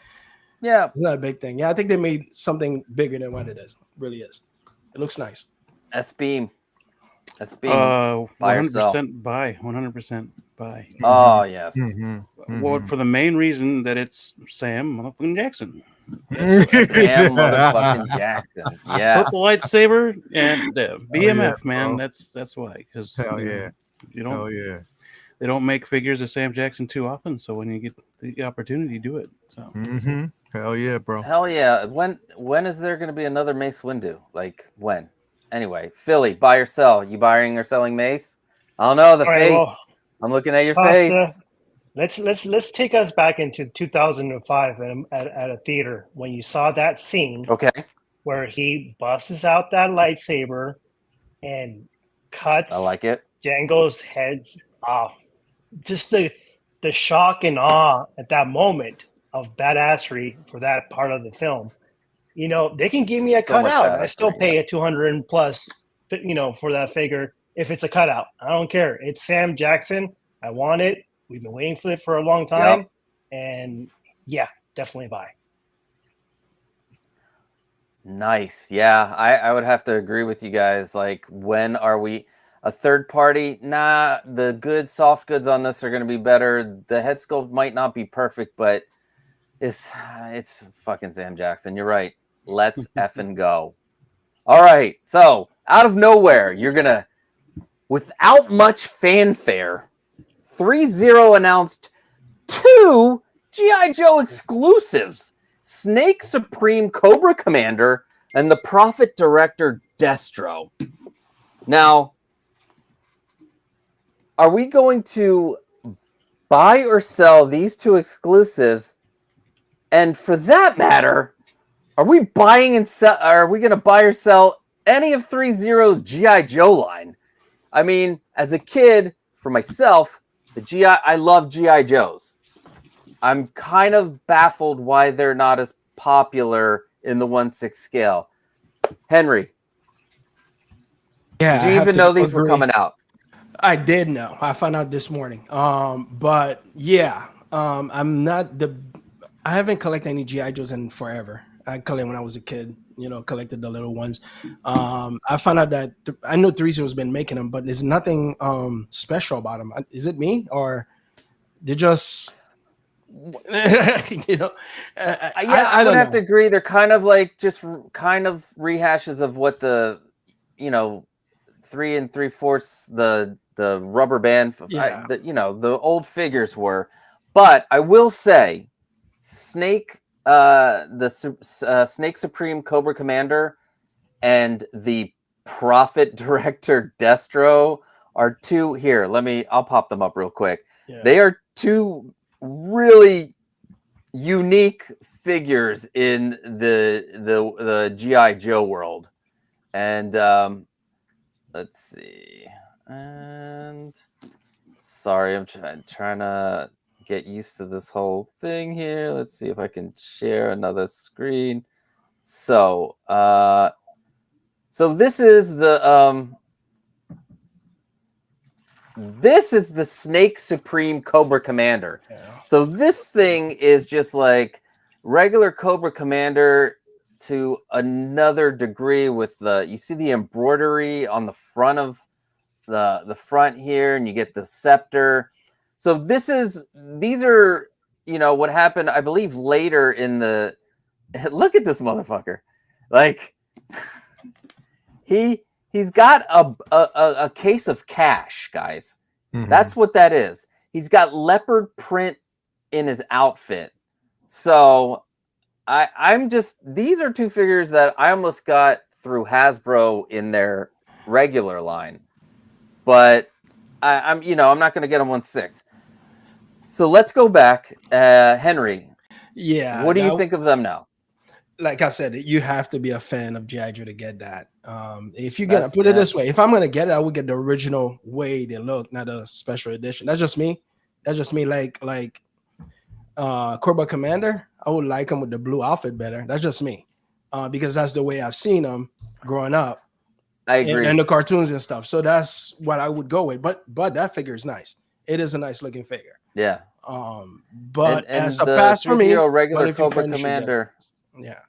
it's not a big thing. Yeah, I think they made something bigger than what it is. It really is. It looks nice.
S-Beam.
100% buy. 100% buy.
Oh, yes.
Well, for the main reason that it's Sam motherfucking Jackson.
Sam motherfucking Jackson. Yeah.
Purple lightsaber and BMF, man. Bro. That's why. Because
hell yeah.
They don't make figures of Sam Jackson too often, so when you get the opportunity, do it. So
hell yeah, bro.
Hell yeah. When is there going to be another Mace Windu? Like when? Anyway, Philly, buy or sell? You buying or selling Mace? I don't know the face. Well, I'm looking at your face.
Let's take us back into 2005 at a theater when you saw that scene.
Okay.
Where he busts out that lightsaber and cuts.
I like it.
Jango's heads off. Just the shock and awe at that moment of badassery for that part of the film. You know, they can give me a cutout. I still pay a 200 plus, for that figure if it's a cutout. I don't care. It's Sam Jackson. I want it. We've been waiting for it for a long time. Yep. And yeah, definitely buy.
Nice. Yeah, I would have to agree with you guys. Like, when are we a third party? Nah, the good soft goods on this are going to be better. The head sculpt might not be perfect, but it's fucking Sam Jackson. You're right. Let's effing go. All right. So out of nowhere, you're going to, without much fanfare, 3-0 announced 2 G.I. Joe exclusives. Snake Supreme Cobra Commander and the Prophet Director Destro. Now, are we going to buy or sell these 2 exclusives? And for that matter, are we buying and sell? Are we going to buy or sell any of 3-0's G.I. Joe line? I mean, as a kid, for myself, I love G.I. Joes. I'm kind of baffled why they're not as popular in the 1/6 scale. Henry, did you even know these were coming out?
I did know. I found out this morning. But yeah, I'm not I haven't collected any G.I. Joes in forever. I collected when I was a kid, collected the little ones. I found out that I know 3-0's been making them, but there's nothing special about them. Is it me or they just...
I would have to agree. They're kind of like just kind of rehashes of what the 3 3/4 the rubber band the old figures were. But I will say Snake Snake Supreme Cobra Commander and the Prophet Director Destro are 2 here. I'll pop them up real quick. Yeah. They are 2 really unique figures in the G.I. Joe world. And let's see. And sorry, I'm trying to get used to this whole thing here. Let's see if I can share another screen. So this is the Snake Supreme Cobra Commander. Yeah. So this thing is just like regular Cobra Commander to another degree with you see the embroidery on the front of the front here, and you get the scepter. So these are, what happened, I believe, later in the, look at this motherfucker. Like, he's got a case of cash, guys. Mm-hmm. That's what that is. He's got leopard print in his outfit. So these are 2 figures that I almost got through Hasbro in their regular line. But I'm not going to get them 1/6. So let's go back. Henry,
Yeah.
what do you think of them now?
Like I said, you have to be a fan of G.I. Joe to get that. If you're gonna
That's-
put it
yeah.
this way, if I'm gonna get it, I would get the original way they look, not a special edition. That's just me. Like Cobra Commander, I would like him with the blue outfit better. That's just me, because that's the way I've seen him growing up.
I agree.
And the cartoons and stuff. So that's what I would go with. But that figure is nice. It is a nice looking figure.
Yeah.
But
and
as a
the
pass for me,
3-0 regular
but if you're
Cobra
fan, you should get it.
Commander.
Yeah.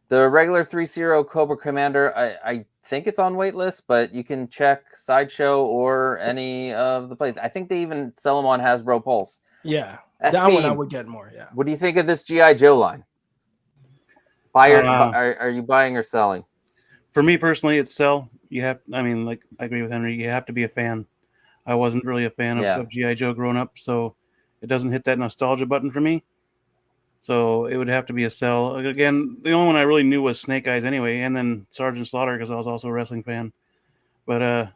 The regular 3-0 Cobra Commander, I think it's on waitlist, but you can check Sideshow or any of the places. I think they even sell them on Hasbro Pulse.
Yeah.
SB,
That one I would get more. Yeah.
what do you think of this G.I. Joe line? Are you buying or selling?
For me personally, it's sell. You have, I mean, like I agree with Henry. You have to be a fan. I wasn't really a fan of G.I. Joe growing up, so it doesn't hit that nostalgia button for me. So it would have to be a sell. Again, the only one I really knew was Snake Eyes anyway, and then Sergeant Slaughter because I was also a wrestling fan. But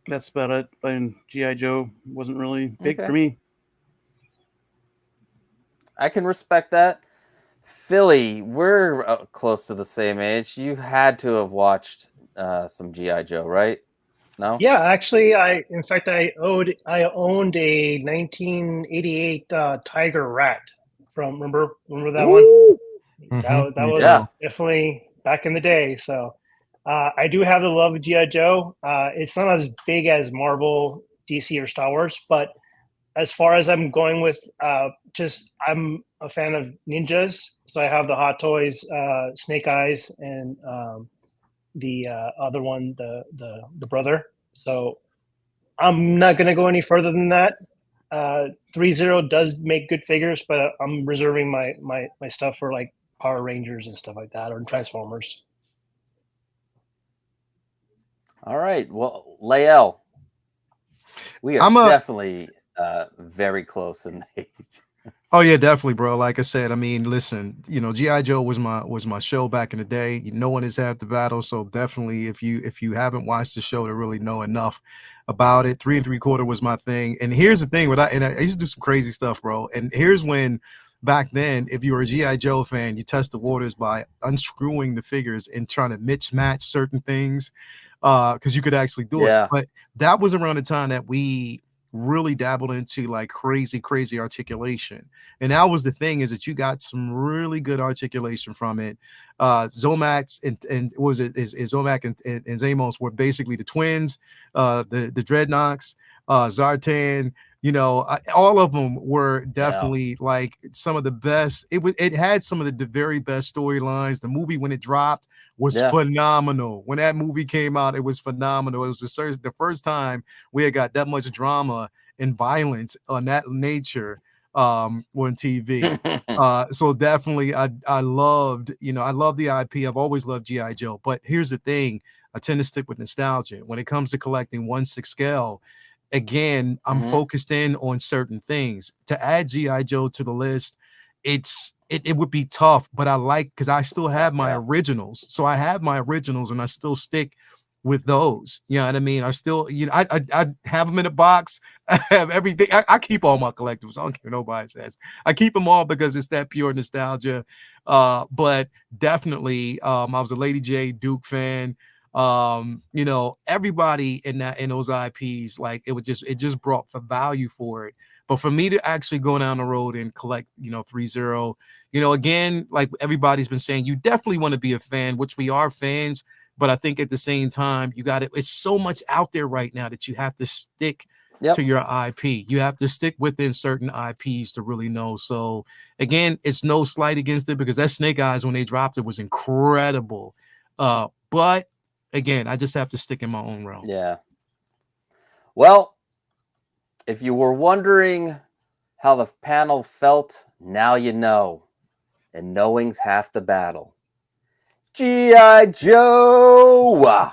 that's about it. And G.I. Joe wasn't really big for me.
I can respect that. Philly, we're close to the same age. You had to have watched some G.I. Joe, right? No?
Yeah, actually, I owned a 1988 Tiger Rat from remember that one? That was definitely back in the day. So I do have the love of G.I. Joe. It's not as big as Marvel, DC, or Star Wars, but as far as I'm going with, I'm a fan of ninjas. So I have the Hot Toys, Snake Eyes, and the other one, the brother. So I'm not going to go any further than that. 3-0 does make good figures, but I'm reserving my stuff for like Power Rangers and stuff like that, or Transformers.
All right. Well, Lael, we are definitely very close in age.
Oh yeah, definitely, bro. Like I said, I mean, listen, you know, G.I. Joe was my show back in the day. No one has half the battle, so definitely, if you haven't watched the show to really know enough about it, 3 3/4 was my thing. And here's the thing, I used to do some crazy stuff, bro. And here's when, back then, if you were a G.I. Joe fan, you test the waters by unscrewing the figures and trying to mismatch certain things, because you could actually do it. But that was around the time that we really dabbled into like crazy articulation, and that was the thing, is that you got some really good articulation from it. Zomax and what was it, is Zomac and Zamos were basically the twins, the Dreadnoks, Zartan, you know, all of them were definitely like some of the best. It had some of the very best storylines. The movie, when it dropped, was phenomenal. When that movie came out, it was phenomenal. It was the first time we had got that much drama and violence on that nature on TV. So definitely I loved the IP. I've always loved G.I. Joe. But here's the thing, I tend to stick with nostalgia. When it comes to collecting 1/6 scale, again, I'm focused in on certain things. To add G.I. Joe to the list, it would be tough, but I like, because I still have my originals. So I have my originals and I still stick with those. You know what I mean? I still, you know, I have them in a box. I have everything. I keep all my collectibles. I don't care what nobody says. I keep them all because it's that pure nostalgia. But definitely, I was a Lady J Duke fan. You know, everybody in those IPs, like it just brought for value for it. But for me to actually go down the road and collect, you know, 3-0, you know, again, like everybody's been saying, you definitely want to be a fan, which we are fans. But I think at the same time, it's so much out there right now that you have to stick to your IP. You have to stick within certain IPs to really know. So again, it's no slight against it, because that Snake Eyes, when they dropped it, was incredible. But again, I just have to stick in my own realm.
Yeah. Well, if you were wondering how the panel felt, now you know. And knowing's half the battle. G.I. Joe!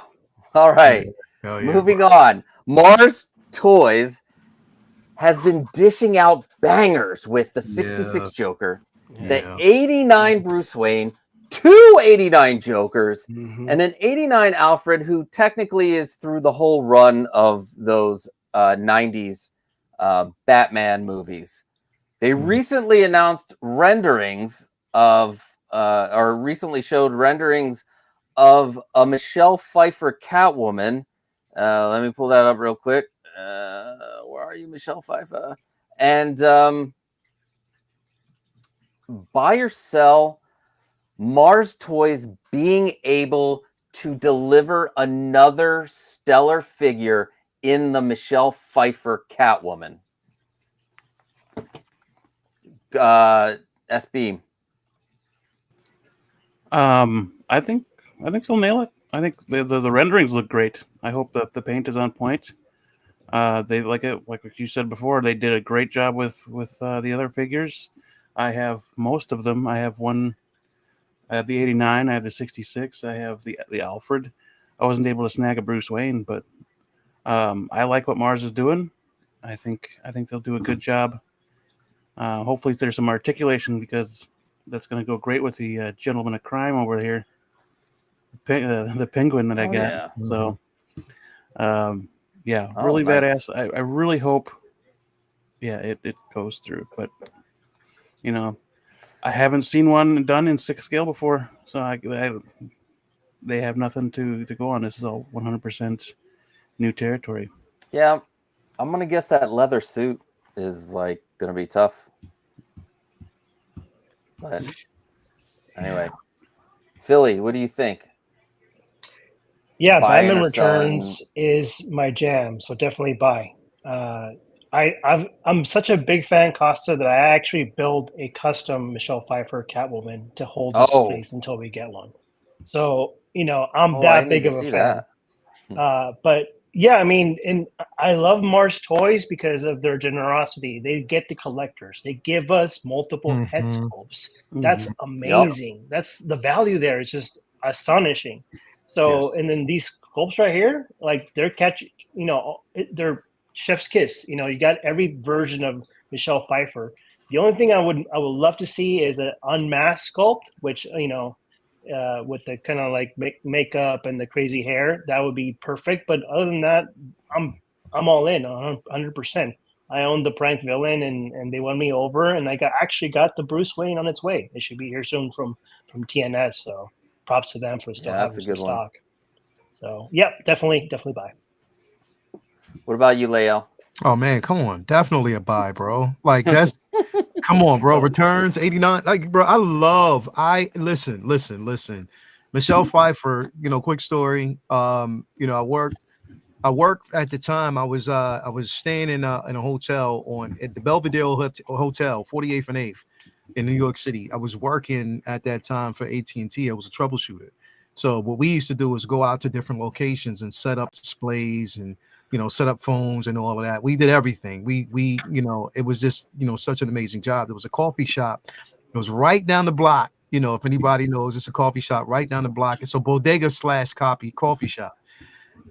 All right. Moving on. Mars Toys has been dishing out bangers with the 66 Joker, the 89 Bruce Wayne, 2 89 Jokers, and an 89 Alfred, who technically is through the whole run of those 90s Batman movies. They recently announced renderings of, or recently showed renderings of a Michelle Pfeiffer Catwoman. Let me pull that up real quick. Where are you, Michelle Pfeiffer? And buy or sell, Mars Toys being able to deliver another stellar figure in the Michelle Pfeiffer Catwoman. SB.
I think they'll nail it. I think the renderings look great. I hope that the paint is on point. They like what you said before. They did a great job with the other figures. I have most of them. I have one. I have the 89. I have the 66. I have the Alfred. I wasn't able to snag a Bruce Wayne, but I like what Mars is doing. I think they'll do a good job. Hopefully, there's some articulation because that's going to go great with the gentleman of crime over here, the penguin that I got.
Yeah.
So, really
nice.
badass. I really hope, it goes through. But I haven't seen one done in 6 scale before, so they have nothing to go on. This is all 100% new territory.
Yeah, I'm gonna guess that leather suit is like gonna be tough. But anyway, Philly, what do you think?
Yeah,
Buying
Batman
or
Returns
selling?
is my jam, so definitely buy. I'm such a big fan, Costa, that I actually build a custom Michelle Pfeiffer Catwoman to hold in
Oh,
place until we get one. So I'm
I
that
need
big
to
of a
see
fan.
that.
But yeah, I mean, and I love Mars Toys because of their generosity. They get the collectors. They give us multiple head sculpts. That's amazing. That's the value there. It's just astonishing. So, and then these sculpts right here, like they're they're chef's kiss. You got every version of Michelle Pfeiffer. The only thing I would love to see is an unmasked sculpt, which with the kind of like makeup and the crazy hair, that would be perfect. But other than that, I'm all in 100%. I own the prank villain, and they won me over, and I actually got the Bruce Wayne on its way. It should be here soon from TNS. So props to them for still
Yeah, that's
having
a
some
good one.
stock. So yeah, definitely buy.
What about you, Leo?
Oh man, come on, definitely a buy, bro. Like that's come on, bro. Returns 89. Like, bro, I listen. Michelle Pfeiffer, quick story. I worked at the time. I was staying in a hotel at the Belvedere Hotel, 48th and 8th in New York City. I was working at that time for AT&T. I was a troubleshooter. So what we used to do is go out to different locations and set up displays and set up phones and all of that. We did everything. We it was just such an amazing job. There was a coffee shop. It was right down the block. If anybody knows, it's a coffee shop right down the block. It's a bodega / coffee shop.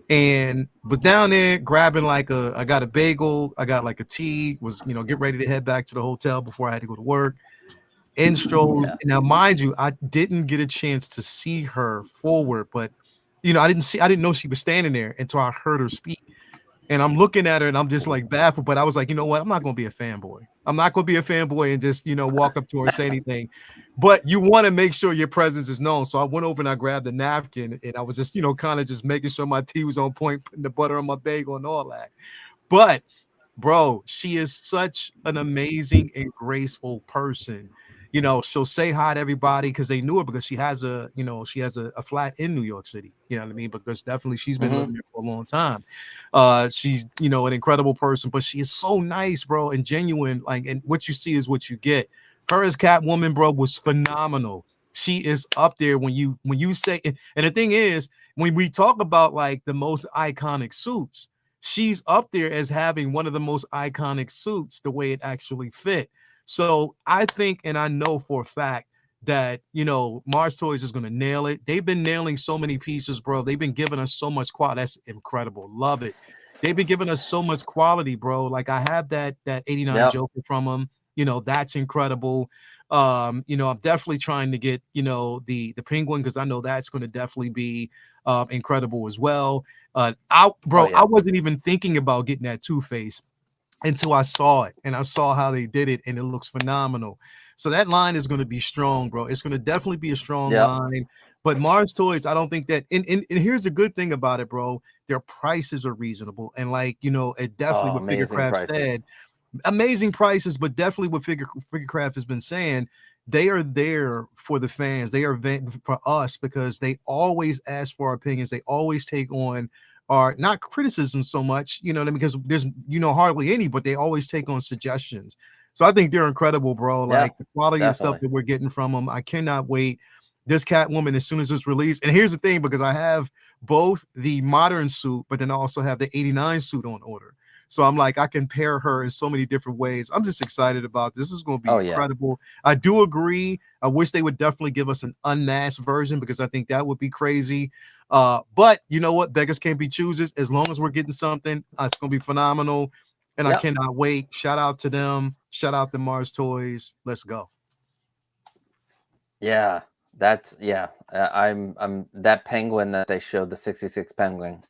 And was down there grabbing I got a bagel, I got like a tea, was get ready to head back to the hotel before I had to go to work. And strolls.
Yeah.
Now, mind you, I didn't get a chance to see her forward, but I didn't know she was standing there until I heard her speak. And I'm looking at her and I'm just like baffled. But I was like, you know what? I'm not going to be a fanboy. I'm not going to be a fanboy and just, walk up to her and say anything. But you want to make sure your presence is known. So I went over and I grabbed a napkin and I was just, kind of just making sure my tea was on point, putting the butter on my bagel and all that. But, bro, she is such an amazing and graceful person. She'll say hi to everybody because they knew her because she has a flat in New York City. You know what I mean? Because definitely she's been living there for a long time. She's, an incredible person, but she is so nice, bro, and genuine. Like, and what you see is what you get. Her as Catwoman, bro, was phenomenal. She is up there when you say, and the thing is, when we talk about like the most iconic suits, she's up there as having one of the most iconic suits, the way it actually fit. So I think, and I know for a fact that, Mars Toys is going to nail it. They've been nailing so many pieces, bro. They've been giving us so much quality. That's incredible. Love it. They've been giving us so much quality, bro. Like I have that 89 Joker from them. That's incredible. I'm definitely trying to get, the Penguin because I know that's going to definitely be incredible as well. I wasn't even thinking about getting that Two-Face. until I saw it and I saw how they did it, and it looks phenomenal. So that line is going to be strong, bro. It's going to definitely be a strong
Yep.
line. But Mars Toys, I don't think that. And here's the good thing about it, bro. Their prices are reasonable, and like it definitely
Oh,
what
amazing
Figurecraft
prices.
said, amazing prices. But definitely what Figurecraft has been saying, they are there for the fans. They are for us because they always ask for our opinions. They always take on our not criticism so much, you know what I mean? Because there's hardly any, but they always take on suggestions. So I think they're incredible, bro.
Yeah,
Like the quality of stuff
definitely.
that we're getting from them. I cannot wait. This Catwoman, as soon as it's released. And here's the thing, because I have both the modern suit, but then I also have the 89 suit on order. So I'm like, I can pair her in so many different ways. I'm just excited about this. This is going to be
Oh, yeah.
incredible. I do agree. I wish they would definitely give us an unmasked version because I think that would be crazy. But you know what? Beggars can't be choosers. As long as we're getting something, it's going to be phenomenal. And I
Yep.
cannot wait. Shout out to them. Shout out to Mars Toys. Let's go.
Yeah, that's I'm that penguin that they showed, the 66 penguin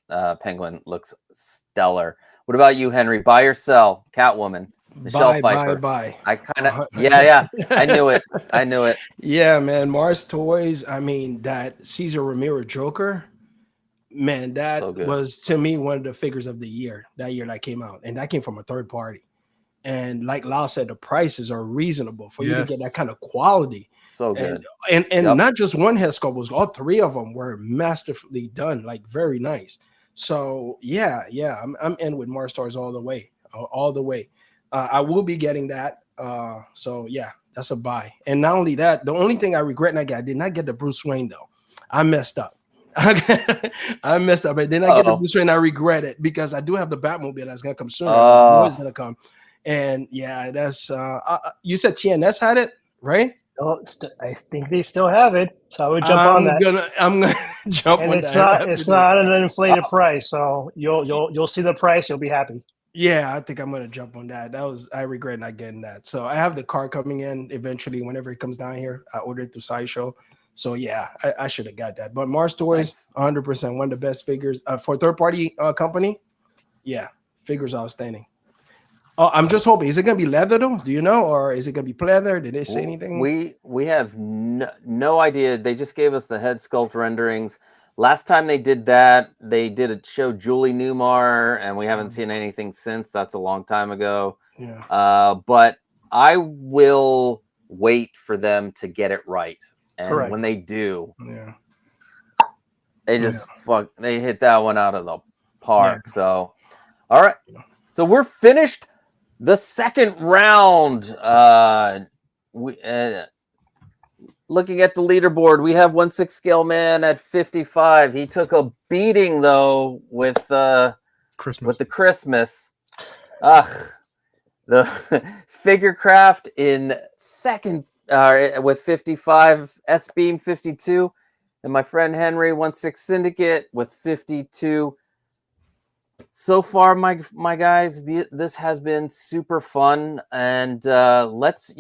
looks stellar. What about you, Henry? Buy or sell? Catwoman, Michelle Pfeiffer.
Buy.
I kind of yeah. I knew it.
Yeah, man. Mars Toys. I mean, that Cesar Romero Joker, man, that
So good.
was to me one of the figures of the year that came out, and that came from a third party. And like Lau said, the prices are reasonable for you to get that kind of quality.
So good.
And
Yep.
not just one head sculpt, was all three of them were masterfully done, like very nice. So yeah, I'm in with Mars Toys all the way. I will be getting that. So yeah, that's a buy. And not only that, the only thing I regret I did not get the Bruce Wayne though. I messed up. I messed up. I did not get the Bruce Wayne. I regret it because I do have the Batmobile that's gonna come soon. It's gonna come. And yeah, that's you said TNS had it, right?
Oh, I think they still have it, so I would jump on that.
I'm gonna jump
and
on
it's
that.
it's not an inflated price, so you'll see the price, you'll be happy.
Yeah, I think I'm gonna jump on that. I regret not getting that. So I have the car coming in eventually whenever it comes down here. I ordered it through Sideshow. So yeah, I should have got that. But Mars Toys, 100% one of the best figures for a third party company. Yeah, figures outstanding. Oh, I'm just hoping. Is it gonna be leather though? Do you know, or is it gonna be pleather? Did they say anything?
We have no idea. They just gave us the head sculpt renderings. Last time they did that, they did a show Julie Newmar, and we haven't seen anything since. That's a long time ago.
Yeah.
But I will wait for them to get it right, and when they do, they just they hit that one out of the park. Yeah. So, all right, so we're finished. The second round, looking at the leaderboard, we have 1/6 scale man at 55. He took a beating though with
Christmas.
With the Christmas. The Figurecraft in second with 55. S Beam 52, and my friend Henry 1/6 Syndicate with 52. So far, my guys, this has been super fun, and let's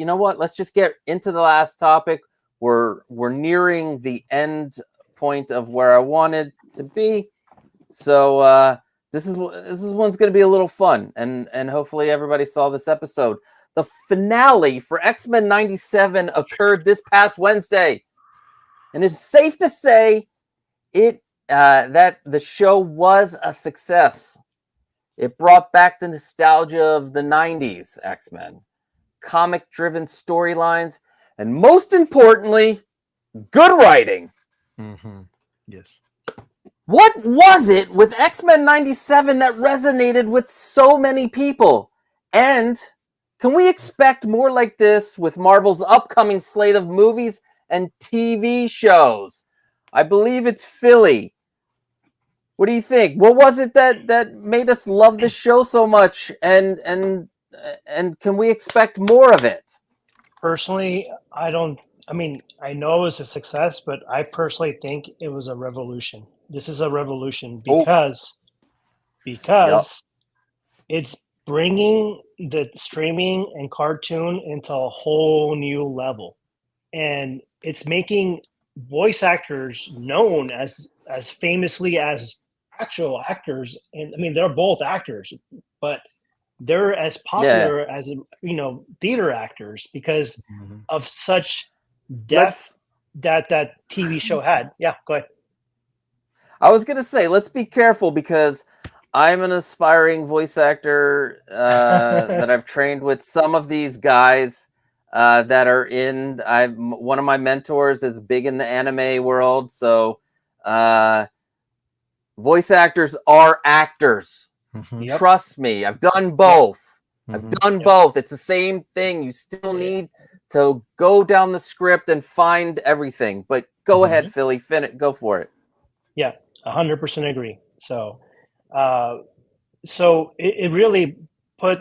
just get into the last topic. We're nearing the end point of where I wanted to be, so this one's going to be a little fun, and hopefully everybody saw this episode. The finale for X-Men 97 occurred this past Wednesday, and it's safe to say that the show was a success. It brought back the nostalgia of the 90s X-Men, comic-driven storylines, and most importantly, good writing.
Mm-hmm. Yes.
What was it with X-Men 97 that resonated with so many people? And can we expect more like this with Marvel's upcoming slate of movies and TV shows? I believe it's Philly. What do you think? What was it that made us love this show so much? And can we expect more of it?
Personally, I know it was a success, but I personally think it was a revolution. This is a revolution because it's bringing the streaming and cartoon into a whole new level. And it's making voice actors known as famously as actual actors. And I mean, they're both actors, but they're as
Yeah.
popular as theater actors because of such depth
Let's.
that TV show had. Yeah, go ahead.
I was gonna say, let's be careful because I'm an aspiring voice actor that I've trained with some of these guys that are in. One of my mentors is big in the anime world, so voice actors are actors.
Yep.
Trust me, I've done both. I've done
Yep.
both. It's the same thing. You still need to go down the script and find everything. But go ahead, Philly. Go for it.
Yeah, 100% agree. So, it really put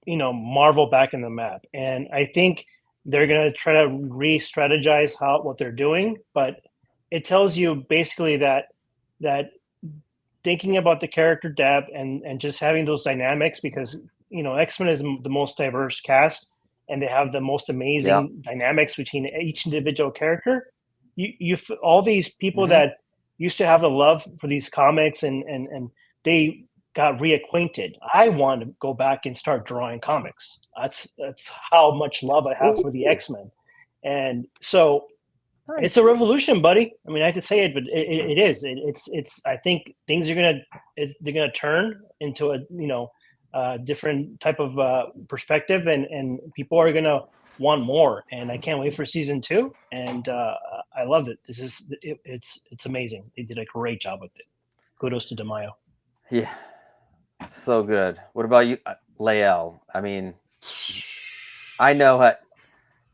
Marvel back in the map, and I think they're gonna try to re-strategize what they're doing, but it tells you basically that thinking about the character depth and just having those dynamics, because X-Men is the most diverse cast, and they have the most amazing dynamics between each individual character. All these people that used to have the love for these comics and they got reacquainted. I want to go back and start drawing comics. That's how much love I have for the X-Men. And so it's a revolution, buddy. I mean, I could say it, but it is. It's. I think things are they're gonna turn into a different type of perspective, and people are gonna want more. And I can't wait for season 2. And I love it. It's amazing. They did a great job with it. Kudos to DeMaio.
Yeah, so good. What about you, Lael? I mean, I know how.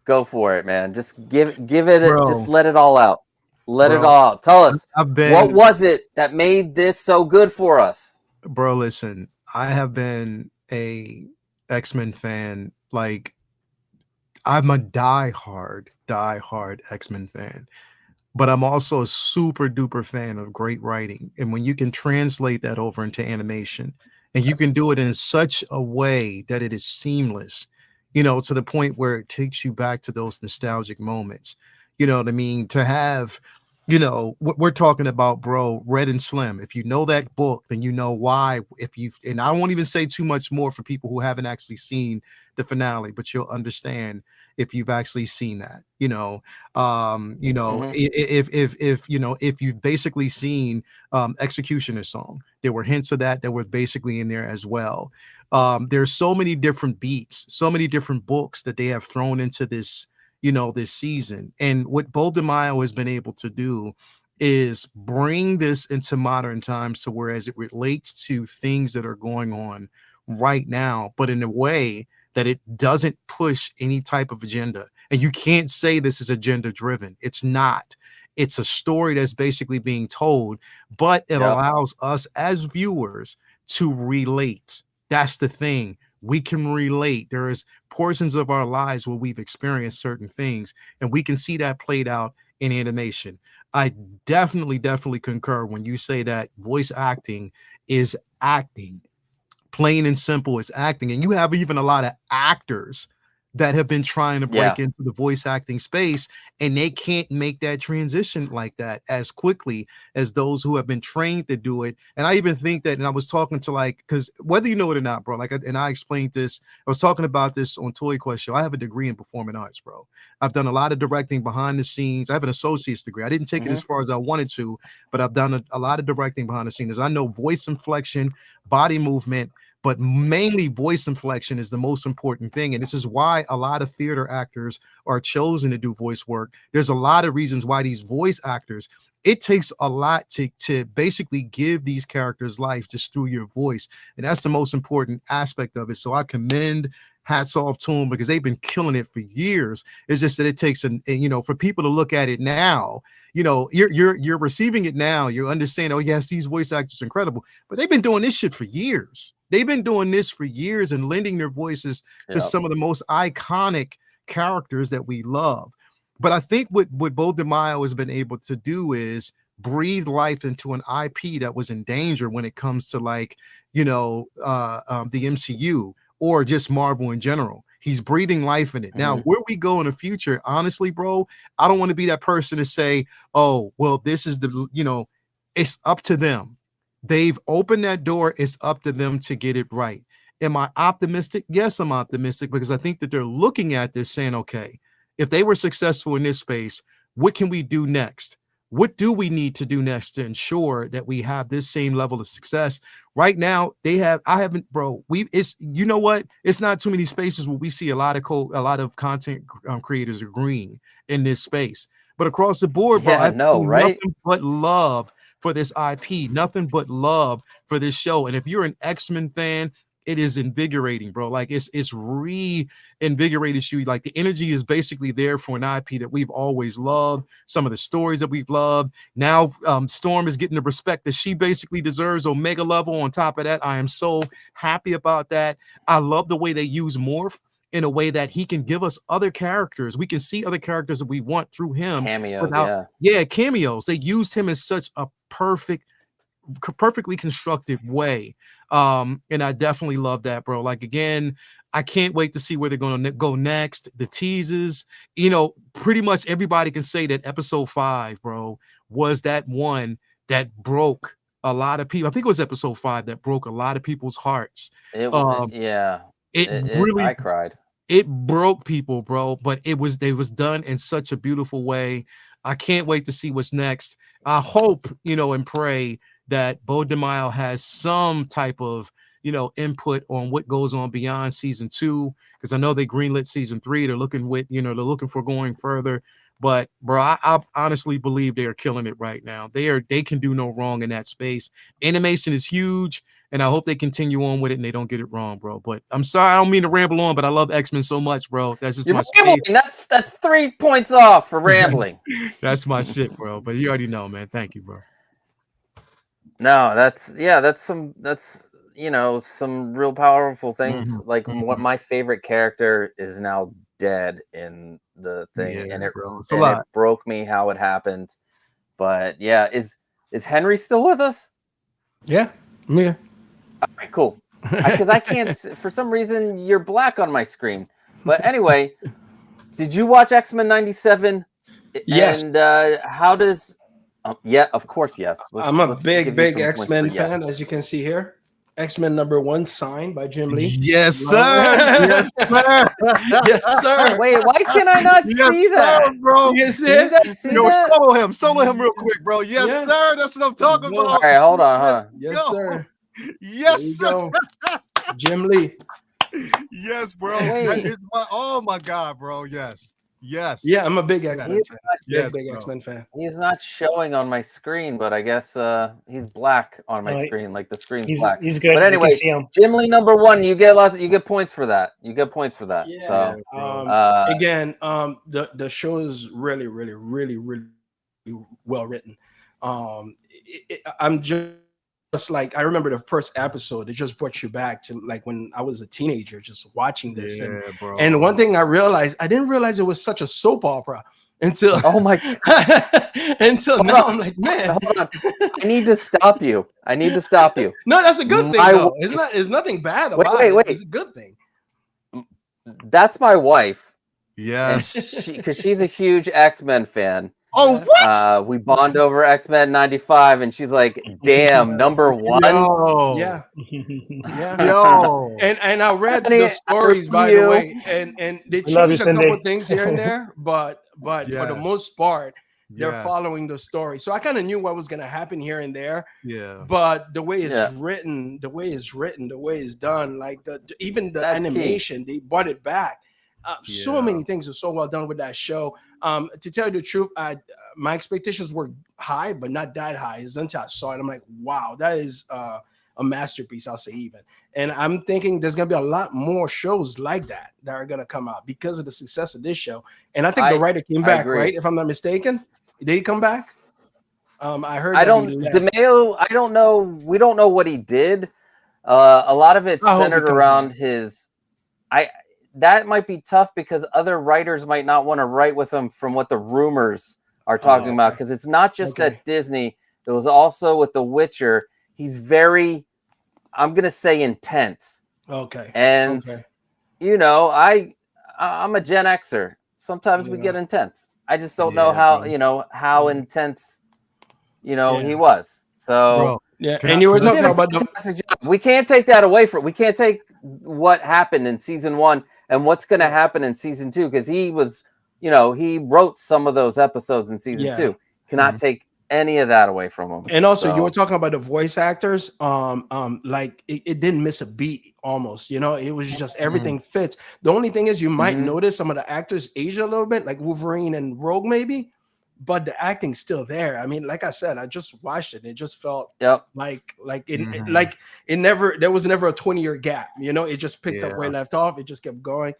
Go for it, man. Just give it.
Bro.
Just let it all out. Let it
Bro,
all out. Tell us what
been,
was it that made this so good for us?
bro. Listen, I have been a X-Men fan. Like, I'm a diehard X-Men fan, but I'm also a super duper fan of great writing. And when you can translate that over into animation, and you can do it in such a way that it is seamless, to the point where it takes you back to those nostalgic moments. You know what I mean? To have, what we're talking about, bro, Red and Slim. If you know that book, then you know why. And I won't even say too much more for people who haven't actually seen the finale, but you'll understand if you've actually seen that. If you've basically seen Executioner's Song, there were hints of that were basically in there as well. There's so many different beats, so many different books that they have thrown into this, this season. And what Bo DeMaio has been able to do is bring this into modern times, to whereas it relates to things that are going on right now, but in a way that it doesn't push any type of agenda. And you can't say this is agenda driven. It's not. It's a story that's basically being told, but it allows us as viewers to relate. That's the thing. We can relate. There is portions of our lives where we've experienced certain things, and we can see that played out in animation. I definitely concur when you say that voice acting is acting. Plain and simple, is acting. And you have even a lot of actors that have been trying to break into the voice acting space, and they can't make that transition like that as quickly as those who have been trained to do it. And I even think that, and I was talking to, because whether you know it or not, bro, and I explained this, I was talking about this on Toy Quest Show. I have a degree in performing arts, bro. I've done a lot of directing behind the scenes. I have an associate's degree. I didn't take it as far as I wanted to, but I've done a lot of directing behind the scenes. I know voice inflection, body movement, but mainly voice inflection is the most important thing. And this is why a lot of theater actors are chosen to do voice work. There's a lot of reasons why these voice actors, it takes a lot to basically give these characters life just through your voice. And that's the most important aspect of it. So I commend, hats off to them, because they've been killing it for years. It's just that it takes for people to look at it now, you're receiving it now. You understand, oh yes, these voice actors are incredible, but they've been doing this shit for years. They've been doing this for years and lending their voices to some of the most iconic characters that we love. But I think what Bo DeMaio has been able to do is breathe life into an IP that was in danger when it comes to the MCU or just Marvel in general. He's breathing life in it. Now, where we go in the future, honestly, bro, I don't want to be that person to say, oh, well, this is it's up to them. They've opened that door. It's up to them to get it right. Am I optimistic? Yes, I'm optimistic because I think that they're looking at this saying, okay, if they were successful in this space, what can we do next? What do we need to do next to ensure that we have this same level of success? Right now, I haven't, bro. It's, you know what? It's not too many spaces where we see a lot of content creators agreeing in this space. But across the board, bro,
Yeah,
I've
no,
seen
right?
nothing but love for this IP, nothing but love for this show. And if you're an X-Men fan, it is invigorating, bro. Like it's reinvigorated you. Like the energy is basically there for an IP that we've always loved. Some of the stories that we've loved. Now, Storm is getting the respect that she basically deserves, Omega level. On top of that, I am so happy about that. I love the way they use Morph in a way that he can give us other characters. We can see other characters that we want through him.
Cameos,
Cameos. They used him in such a perfectly constructed way. And I definitely love that, bro. Like, again, I can't wait to see where they're going to go next. The teases, pretty much everybody can say that episode 5, bro, was that one that broke a lot of people. I think it was episode 5 that broke a lot of people's hearts.
It
Really,
I cried.
it broke people, bro, but it was done in such a beautiful way. I can't wait to see what's next. I hope, and pray that Bo DeMille has some type of, input on what goes on beyond season 2, because I know they greenlit season 3. They're looking for going further. But bro, I honestly believe they are killing it right now. They can do no wrong in that space. Animation is huge, and I hope they continue on with it and they don't get it wrong, bro. But I'm sorry, I don't mean to ramble on, but I love X-Men so much, bro. That's just
You're
my
rambling. That's 3 points off for rambling.
That's my shit, bro. But you already know, man. Thank you, bro.
No, that's some real powerful things. Like what my favorite character is now dead in the thing, and it broke me how it happened. But yeah, is Henry still with us?
Yeah, I'm here.
All right, cool. Because I can't, for some reason, you're black on my screen. But anyway, did you watch X-Men 97?
Yes.
And how does? Yeah, of course, yes.
I'm a big X-Men fan, as you can see here. X-Men #1 signed by Jim Lee.
Yes, sir. Yes, sir.
Yes, sir.
Wait, why can I not see that,
bro?
Yes,
sir.
Solo him real quick, bro. Yes, sir. That's what I'm talking about.
All right, hold on.
Yes, sir.
Yes, sir.
Jim Lee.
Yes, bro. Oh my God, bro. Yes.
Yeah, I'm a big X-Men fan.
Big
X-Men fan.
He's not showing on my screen, but I guess he's black on my screen. Like the screen's black.
He's good.
But anyway, Jim Lee #1. You get points for that.
Yeah.
So
again, the show is really, really, really, really well written. I'm just like, I remember the first episode, it just brought you back to like when I was a teenager just watching this.
Bro.
And one thing I didn't realize it was such a soap opera until now. I'm like, man,
hold on. I need to stop you.
No, that's a good thing though. It's nothing bad about it. It's a good thing.
That's my wife.
Yes.
Because she's a huge X-Men fan.
Oh, what?
We bond over X-Men 95, and she's like, "Damn, #1."
Yo.
Yeah.
Yo.
And I read the stories, by the way, and they changed a couple things here and there, but for the most part, they're following the story. So I kind of knew what was gonna happen here and there.
Yeah.
But the way it's written, the way it's done, like even the animation, they brought it back. So many things are so well done with that show. To tell you the truth, my expectations were high, but not that high. It's until I saw it, I'm like, wow, that is a masterpiece, I'll say even. And I'm thinking there's going to be a lot more shows like that are going to come out because of the success of this show. And I think the writer came back, right? If I'm not mistaken. Did he come back? I heard
DeMeo, I don't know. We don't know what he did. A lot of it's centered around his... That might be tough because other writers might not want to write with him from what the rumors are talking about. Because it's not just at Disney. It was also with The Witcher. He's very, I'm going to say, intense.
Okay.
And, I'm a Gen Xer. Sometimes we get intense. I just don't know how intense, he was. So...
Bro. Yeah, and you were talking about
we can't take that away from. We can't take what happened in season 1 and what's going to happen in season 2, because he was, he wrote some of those episodes in season 2. Cannot take any of that away from him.
And also, you were talking about the voice actors. Like it didn't miss a beat almost. It was just everything fits. The only thing is, you might notice some of the actors age a little bit, like Wolverine and Rogue, maybe, but the acting's still there. I mean, like I said, I just watched it. And it just felt like it never. There was never a 20-year gap. It just picked up where it left off. It just kept going.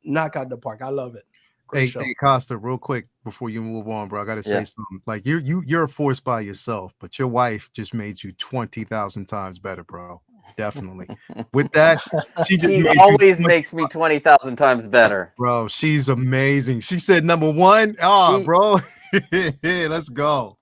Knock out the park. I love it.
Hey, Costa, real quick before you move on, bro, I gotta say something. Like you're a force by yourself, but your wife just made you 20,000 times better, bro. Definitely. With that,
she always makes me 20,000 times better,
bro. She's amazing. She said number 1. Bro, let's go.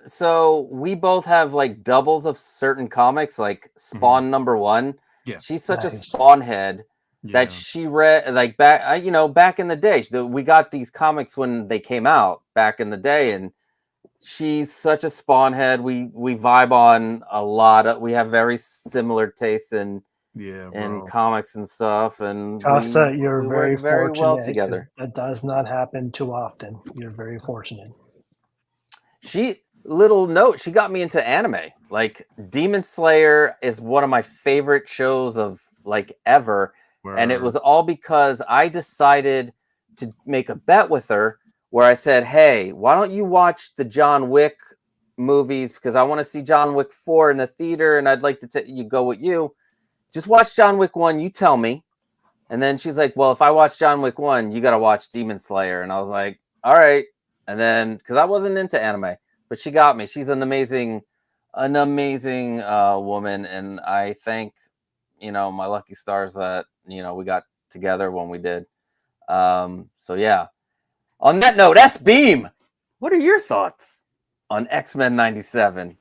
So we both have like doubles of certain comics, like Spawn number 1.
Yeah,
she's such a Spawn head. That she read like back in the day. We got these comics when they came out back in the day, and she's such a Spawn head. We vibe on a lot. We have very similar tastes in comics and stuff. And
Costa, you're very fortunate.
Well together.
That does not happen too often. You're very fortunate.
Little note, she got me into anime. Like Demon Slayer is one of my favorite shows of like ever. And it was all because I decided to make a bet with her where I said, hey, why don't you watch the John Wick movies? Because I want to see John Wick 4 in the theater, and I'd like to go with you. Just watch John Wick 1, you tell me. And then she's like, well, if I watch John Wick 1, you got to watch Demon Slayer. And I was like, all right. And then, because I wasn't into anime, but she got me. She's an amazing woman. And I thank, my lucky stars that, we got together when we did. So yeah. On that note, S-Beam, what are your thoughts on X-Men 97?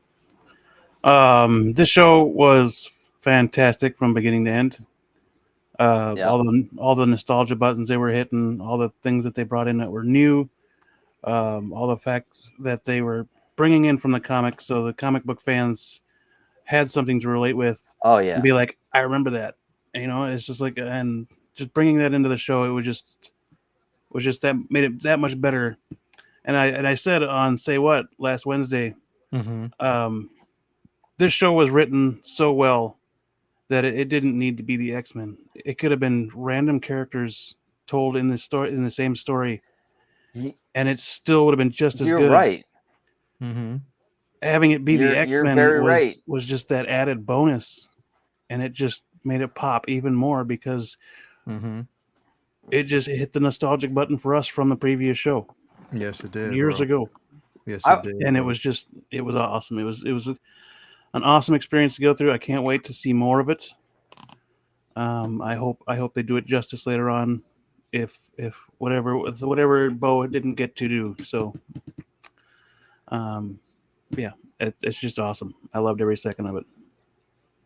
This show was fantastic from beginning to end. All the nostalgia buttons they were hitting, all the things that they brought in that were new, all the facts that they were bringing in from the comics, so the comic book fans had something to relate with.
Oh yeah,
and be like, I remember that. It's just like, and just bringing that into the show, it was just that made it that much better. And I said on Say What last Wednesday, this show was written so well that it didn't need to be the X-Men. It could have been random characters told in the same story, and it still would have been just as good.
You're right.
Having it be the X-Men
was
just that added bonus, and it just made it pop even more because it just hit the nostalgic button for us from the previous show.
Yes, it did.
Years ago.
Yes, it did.
And it was awesome. It was an awesome experience to go through. I can't wait to see more of it. I hope they do it justice later on, if whatever Bo didn't get to do. So, it's just awesome. I loved every second of it.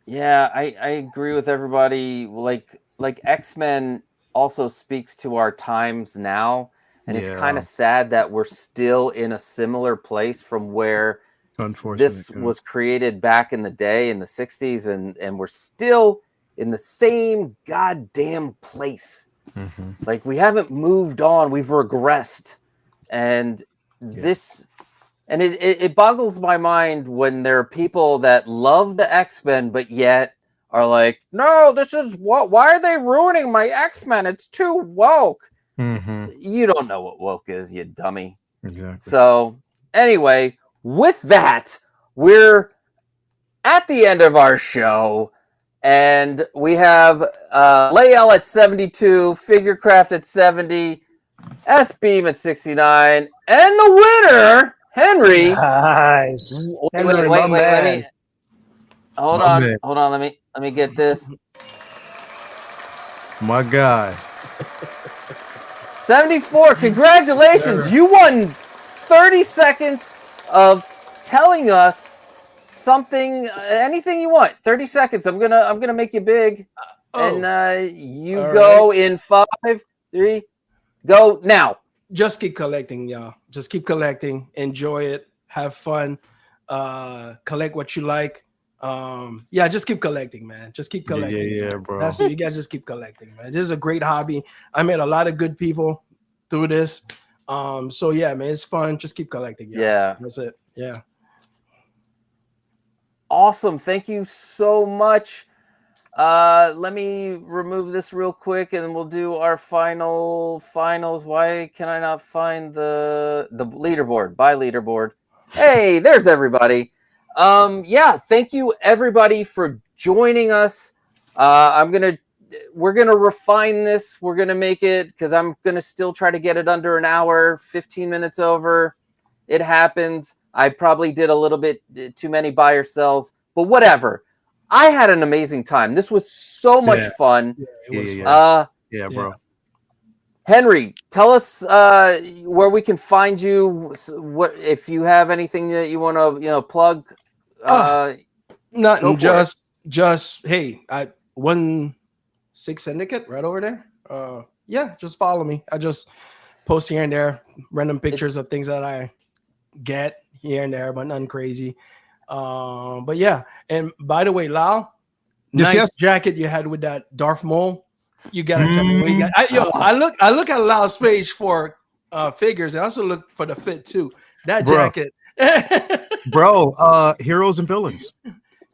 Yeah, I agree with everybody. Like X-Men also speaks to our times now, and it's kind of sad that we're still in a similar place from where this was created back in the day in the 60s, and we're still in the same goddamn place. Like we haven't moved on, we've regressed. And and it boggles my mind when there are people that love the X-Men, but yet are like, no, this is why are they ruining my X-Men? It's too woke. You don't know what woke is, you dummy.
Exactly.
So anyway, with that, we're at the end of our show, and we have Layel at 72, Figurecraft at 70, S-Beam at 69, and the winner, Henry.
Nice.
Wait, let me hold on. Let me get this.
My guy.
74. Congratulations. You won 30 seconds of telling us something, anything you want. 30 seconds. I'm gonna make you big. And you go in 5, 3, go now.
Just keep collecting, y'all. Just keep collecting. Enjoy it. Have fun. Collect what you like. Yeah, just keep collecting, man. Just keep collecting.
Yeah, bro.
That's it. You guys just keep collecting, man. This is a great hobby. I met a lot of good people through this. So yeah, man, it's fun. Just keep collecting.
Yeah.
That's it. Yeah.
Awesome. Thank you so much. Let me remove this real quick and we'll do our finals. Why can I not find the leaderboard? Bye, leaderboard. Hey, there's everybody. Yeah, thank you everybody for joining us. We're gonna refine this. We're gonna make it, because I'm gonna still try to get it under an hour, 15 minutes over. It happens. I probably did a little bit too many buy or sells, but whatever. I had an amazing time. This was so much fun.
Yeah, it was
fun. Yeah, bro.
Henry, tell us where we can find you. What if you have anything that you want to plug?
Nothing. Just hey, I 1-6 Syndicate right over there. Yeah, just follow me. I just post here and there random pictures of things that I get here and there, but nothing crazy. But yeah, and by the way, Lau, nice jacket you had with that Darth Maul. You gotta tell me what you got. I look at Lau's page for figures, and I also look for the fit too. That jacket,
bro. Heroes and villains.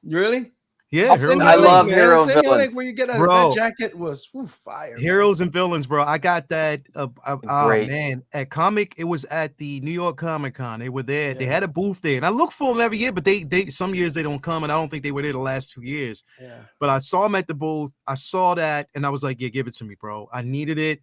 Really?
Yeah,
I love hero and villains.
Where you get that jacket was fire.
Heroes and villains, bro. I got that.
Great.
Man, at Comic, it was at the New York Comic Con. They were there. Yeah. They had a booth there, and I look for them every year. But they some years they don't come, and I don't think they were there the last 2 years.
Yeah.
But I saw them at the booth. I saw that, and I was like, yeah, give it to me, bro. I needed it.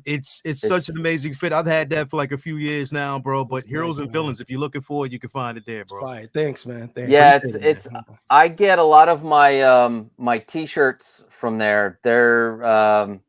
It's such an amazing fit. I've had that for like a few years now, bro. But Heroes and Villains, if you're looking for it, you can find it there, bro.
Fine. Thanks, man. Thanks.
Yeah, it's I get a lot of my my t-shirts from there. They're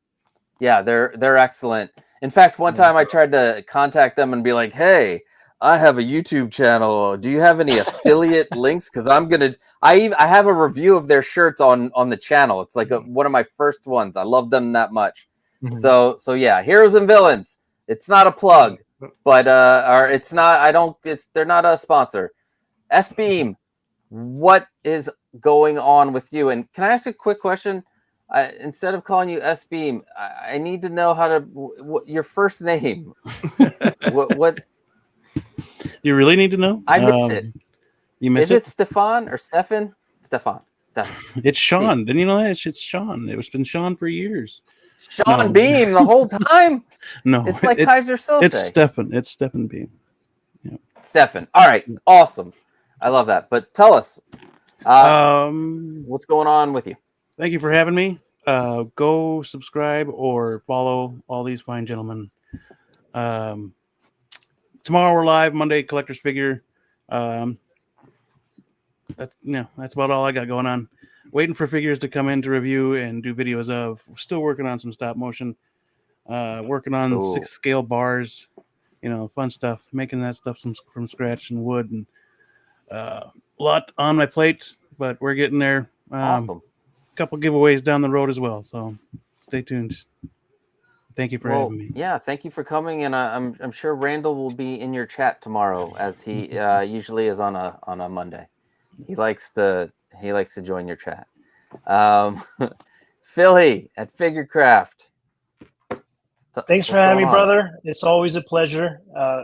they're excellent. In fact, one time I tried to contact them and be like, hey, I have a YouTube channel. Do you have any affiliate links? Because I have a review of their shirts on the channel. It's like one of my first ones. I love them that much. Mm-hmm. So yeah, Heroes and Villains. It's not a plug, but or it's not. They're not a sponsor. S-Beam, what is going on with you? And can I ask a quick question? Instead of calling you S-Beam, I need to know how to your first name. what?
You really need to know?
I missed it.
You missed
it? Is it Stefan or Stefan? Stefan.
It's Sean. Didn't you know that? It's Sean. It's been Sean for years.
Sean Beam the whole time?
No.
It's like Kaiser Sose.
It's Stefan. It's Stefan Beam. Yeah.
Stefan. All right. Awesome. I love that. But tell us, what's going on with you?
Thank you for having me. Go subscribe or follow all these fine gentlemen. Tomorrow we're live. Monday, collector's figure. That's about all I got going on. Waiting for figures to come in to review and do videos of. We're still working on some stop motion. Working on 6 scale bars. Fun stuff. Making that stuff from scratch and wood, and a lot on my plate, but we're getting there.
Awesome.
A couple giveaways down the road as well, so stay tuned. Thank you for having me.
Yeah, thank you for coming, and I'm sure Randall will be in your chat tomorrow, as he usually is on a Monday. He likes to join your chat. Philly at Figurecraft.
Thanks for having me, brother. It's always a pleasure.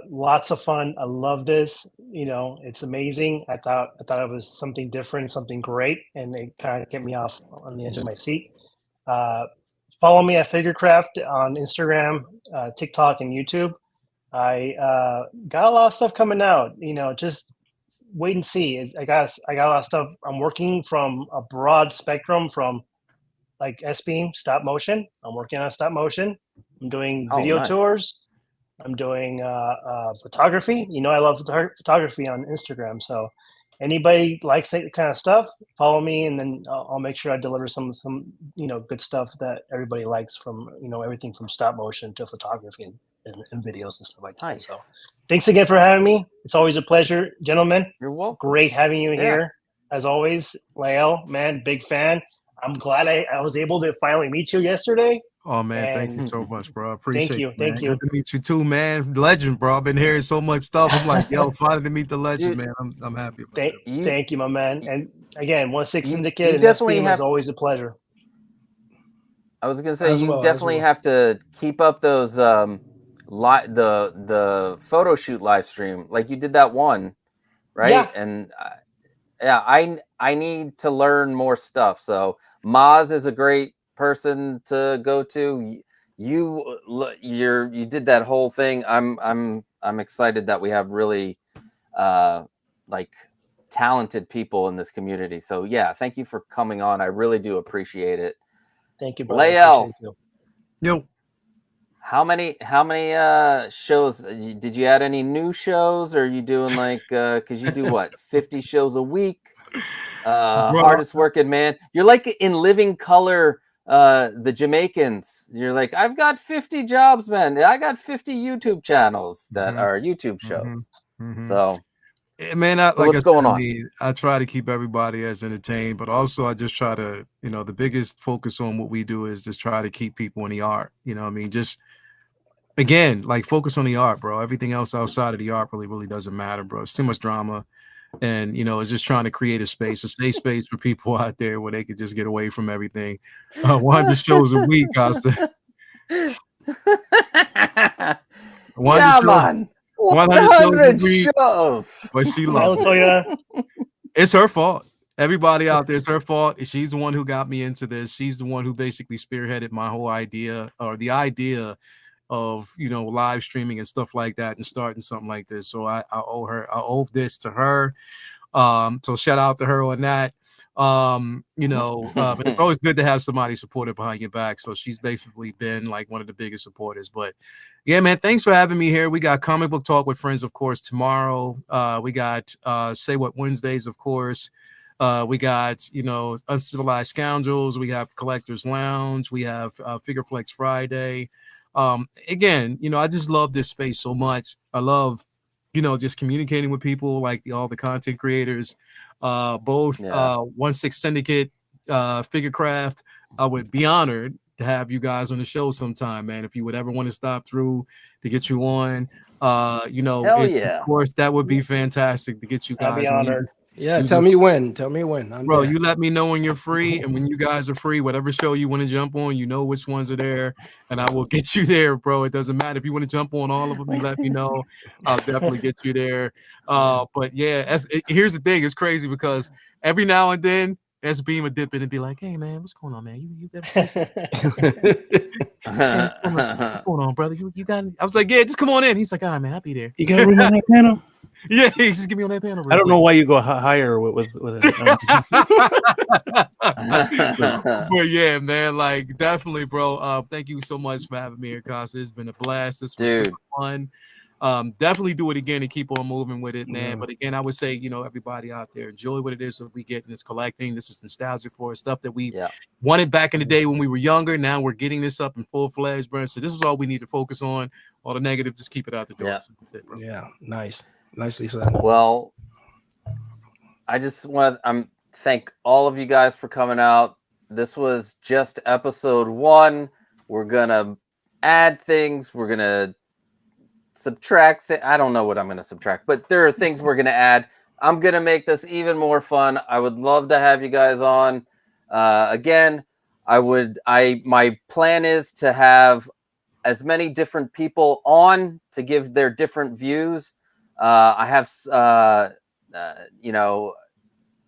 Lots of fun. I love this. It's amazing. I thought it was something different, something great, and it kind of kept me off on the edge of my seat. Follow me at Figurecraft on Instagram, TikTok, and YouTube. I got a lot of stuff coming out. Just wait and see. I got a lot of stuff. I'm working from a broad spectrum, from like S-Beam, stop motion. I'm working on stop motion. I'm doing video tours. I'm doing photography. I love photography on Instagram. So anybody likes that kind of stuff, follow me, and then I'll make sure I deliver some good stuff that everybody likes, from everything from stop motion to photography and videos and stuff like that. So thanks again for having me. It's always a pleasure, gentlemen.
You're welcome.
Great having you here. As always, Lael, man, big fan. I'm glad I was able to finally meet you yesterday.
Oh man, thank you so much, bro. I appreciate
it.
Thank you.
Good
to meet you too, man. Legend, bro. I've been hearing so much stuff. I'm like, yo, finally to meet the legend, man. I'm happy about
Thank you, my man. And Again, 1/6
You
Syndicate and
definitely
SBM is
have.
always a pleasure.
I was gonna say
As
you
well, as
definitely
well.
have to keep up those the photo shoot live stream like you did that one, right?
Yeah.
And yeah, I need to learn more stuff. So Maz is a great person to go to. You did that whole thing. I'm excited that we have really like talented people in this community. So yeah, thank you for coming on. I really do appreciate it.
Thank you, brother.
Lael,
Appreciate you.
Yo,
how many shows did you add any new shows, or are you doing like because you do what 50 shows a week?
bro,
Hardest working man. You're like in living color, the Jamaicans. You're like, I've got 50 jobs, man. I got 50 YouTube channels that
Mhm,
are YouTube
mhm,
shows.
mhm.
So
Man,
so
like I
what's
said,
going
I
on?
mean, I try to keep everybody as entertained, but also I just try to, the biggest focus on what we do is just try to keep people in the art. You know what I mean? Just again, like focus on the art, bro. Everything else outside of the art really doesn't matter, bro. It's too much drama. And it's just trying to create a safe space for people out there where they could just get away from everything. 100 shows a week, Costa. 100
Yeah,
shows,
man.
100 shows a
100
week,
shows.
but she
I
loves
will
it.
tell you,
It's her fault. Everybody out there, it's her fault. She's the one who got me into this. She's the one who basically spearheaded my whole idea, or the idea of live streaming and stuff like that, and starting something like this. So I owe this to her. So shout out to her on that. But it's always good to have somebody supportive behind your back. So she's basically been like one of the biggest supporters. But yeah, man, thanks for having me here. We got Comic Book Talk with Friends, of course, tomorrow. We got Say What Wednesdays, of course. We got Uncivilized Scoundrels. We have Collectors Lounge. We have Figure Flex Friday. Again, I just love this space so much. I love just communicating with people like all the content creators, both
Yeah.
1/6 Syndicate, Figurecraft. I would be honored to have you guys on the show sometime, man. If you would ever want to stop through to get you on,
Hell yeah.
of course, that would be fantastic to get you
I'd be
guys.
honored.
Yeah,
You
tell
just-
me when. Tell me when. I'm
Bro,
there.
you let me know when you're free, and when you guys are free, whatever show you want to jump on, you know which ones are there, and I will get you there, bro. It doesn't matter if you want to jump on all of them. You let me know, I'll definitely get you there. But yeah, here's the thing: it's crazy because every now and then, SB would dip in and be like, "Hey, man, what's going on, man? You got what's going on, brother? You got?" I was like, "Yeah, just come on in." He's like, "All right, man, I'll be there."
You got room on that panel?
Yeah, just get me on that panel.
I don't know why you go higher with it.
But yeah, man, like definitely, bro. Thank you so much for having me here, Costa. It's been a blast. This was
Dude.
so fun. Definitely do it again and keep on moving with it, man.
Yeah.
But again, I would say, everybody out there, enjoy what it is that we get in this collecting. This is nostalgia for us, stuff that we
Yeah.
wanted back in the day when we were younger. Now we're getting this up in full-fledged, bro. So this is all we need to focus on. All the negative, just keep it out the door.
Yeah.
So that's it, bro.
Yeah, nice. Nicely said.
Well, I just want to thank all of you guys for coming out. This was just episode 1. We're gonna add things. We're gonna subtract. I don't know what I'm gonna subtract, but there are things we're gonna add. I'm gonna make this even more fun. I would love to have you guys on. Again, my plan is to have as many different people on to give their different views. I have,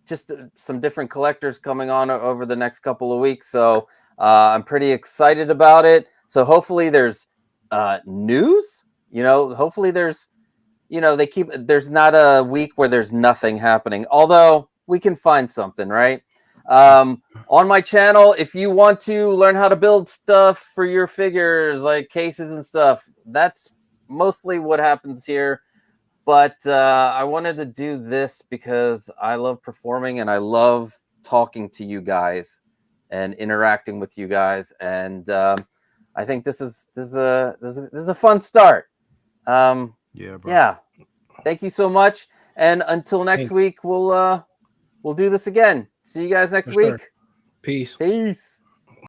just some different collectors coming on over the next couple of weeks. So I'm pretty excited about it. So hopefully there's news, hopefully there's, there's not a week where there's nothing happening, although we can find something, right? On my channel, if you want to learn how to build stuff for your figures, like cases and stuff, that's mostly what happens here. But I wanted to do this because I love performing and I love talking to you guys and interacting with you guys. And I think this is a fun start.
Yeah, bro.
Yeah. Thank you so much. And until next week, we'll do this again. See you guys next
For sure.
week.
Peace.
Peace.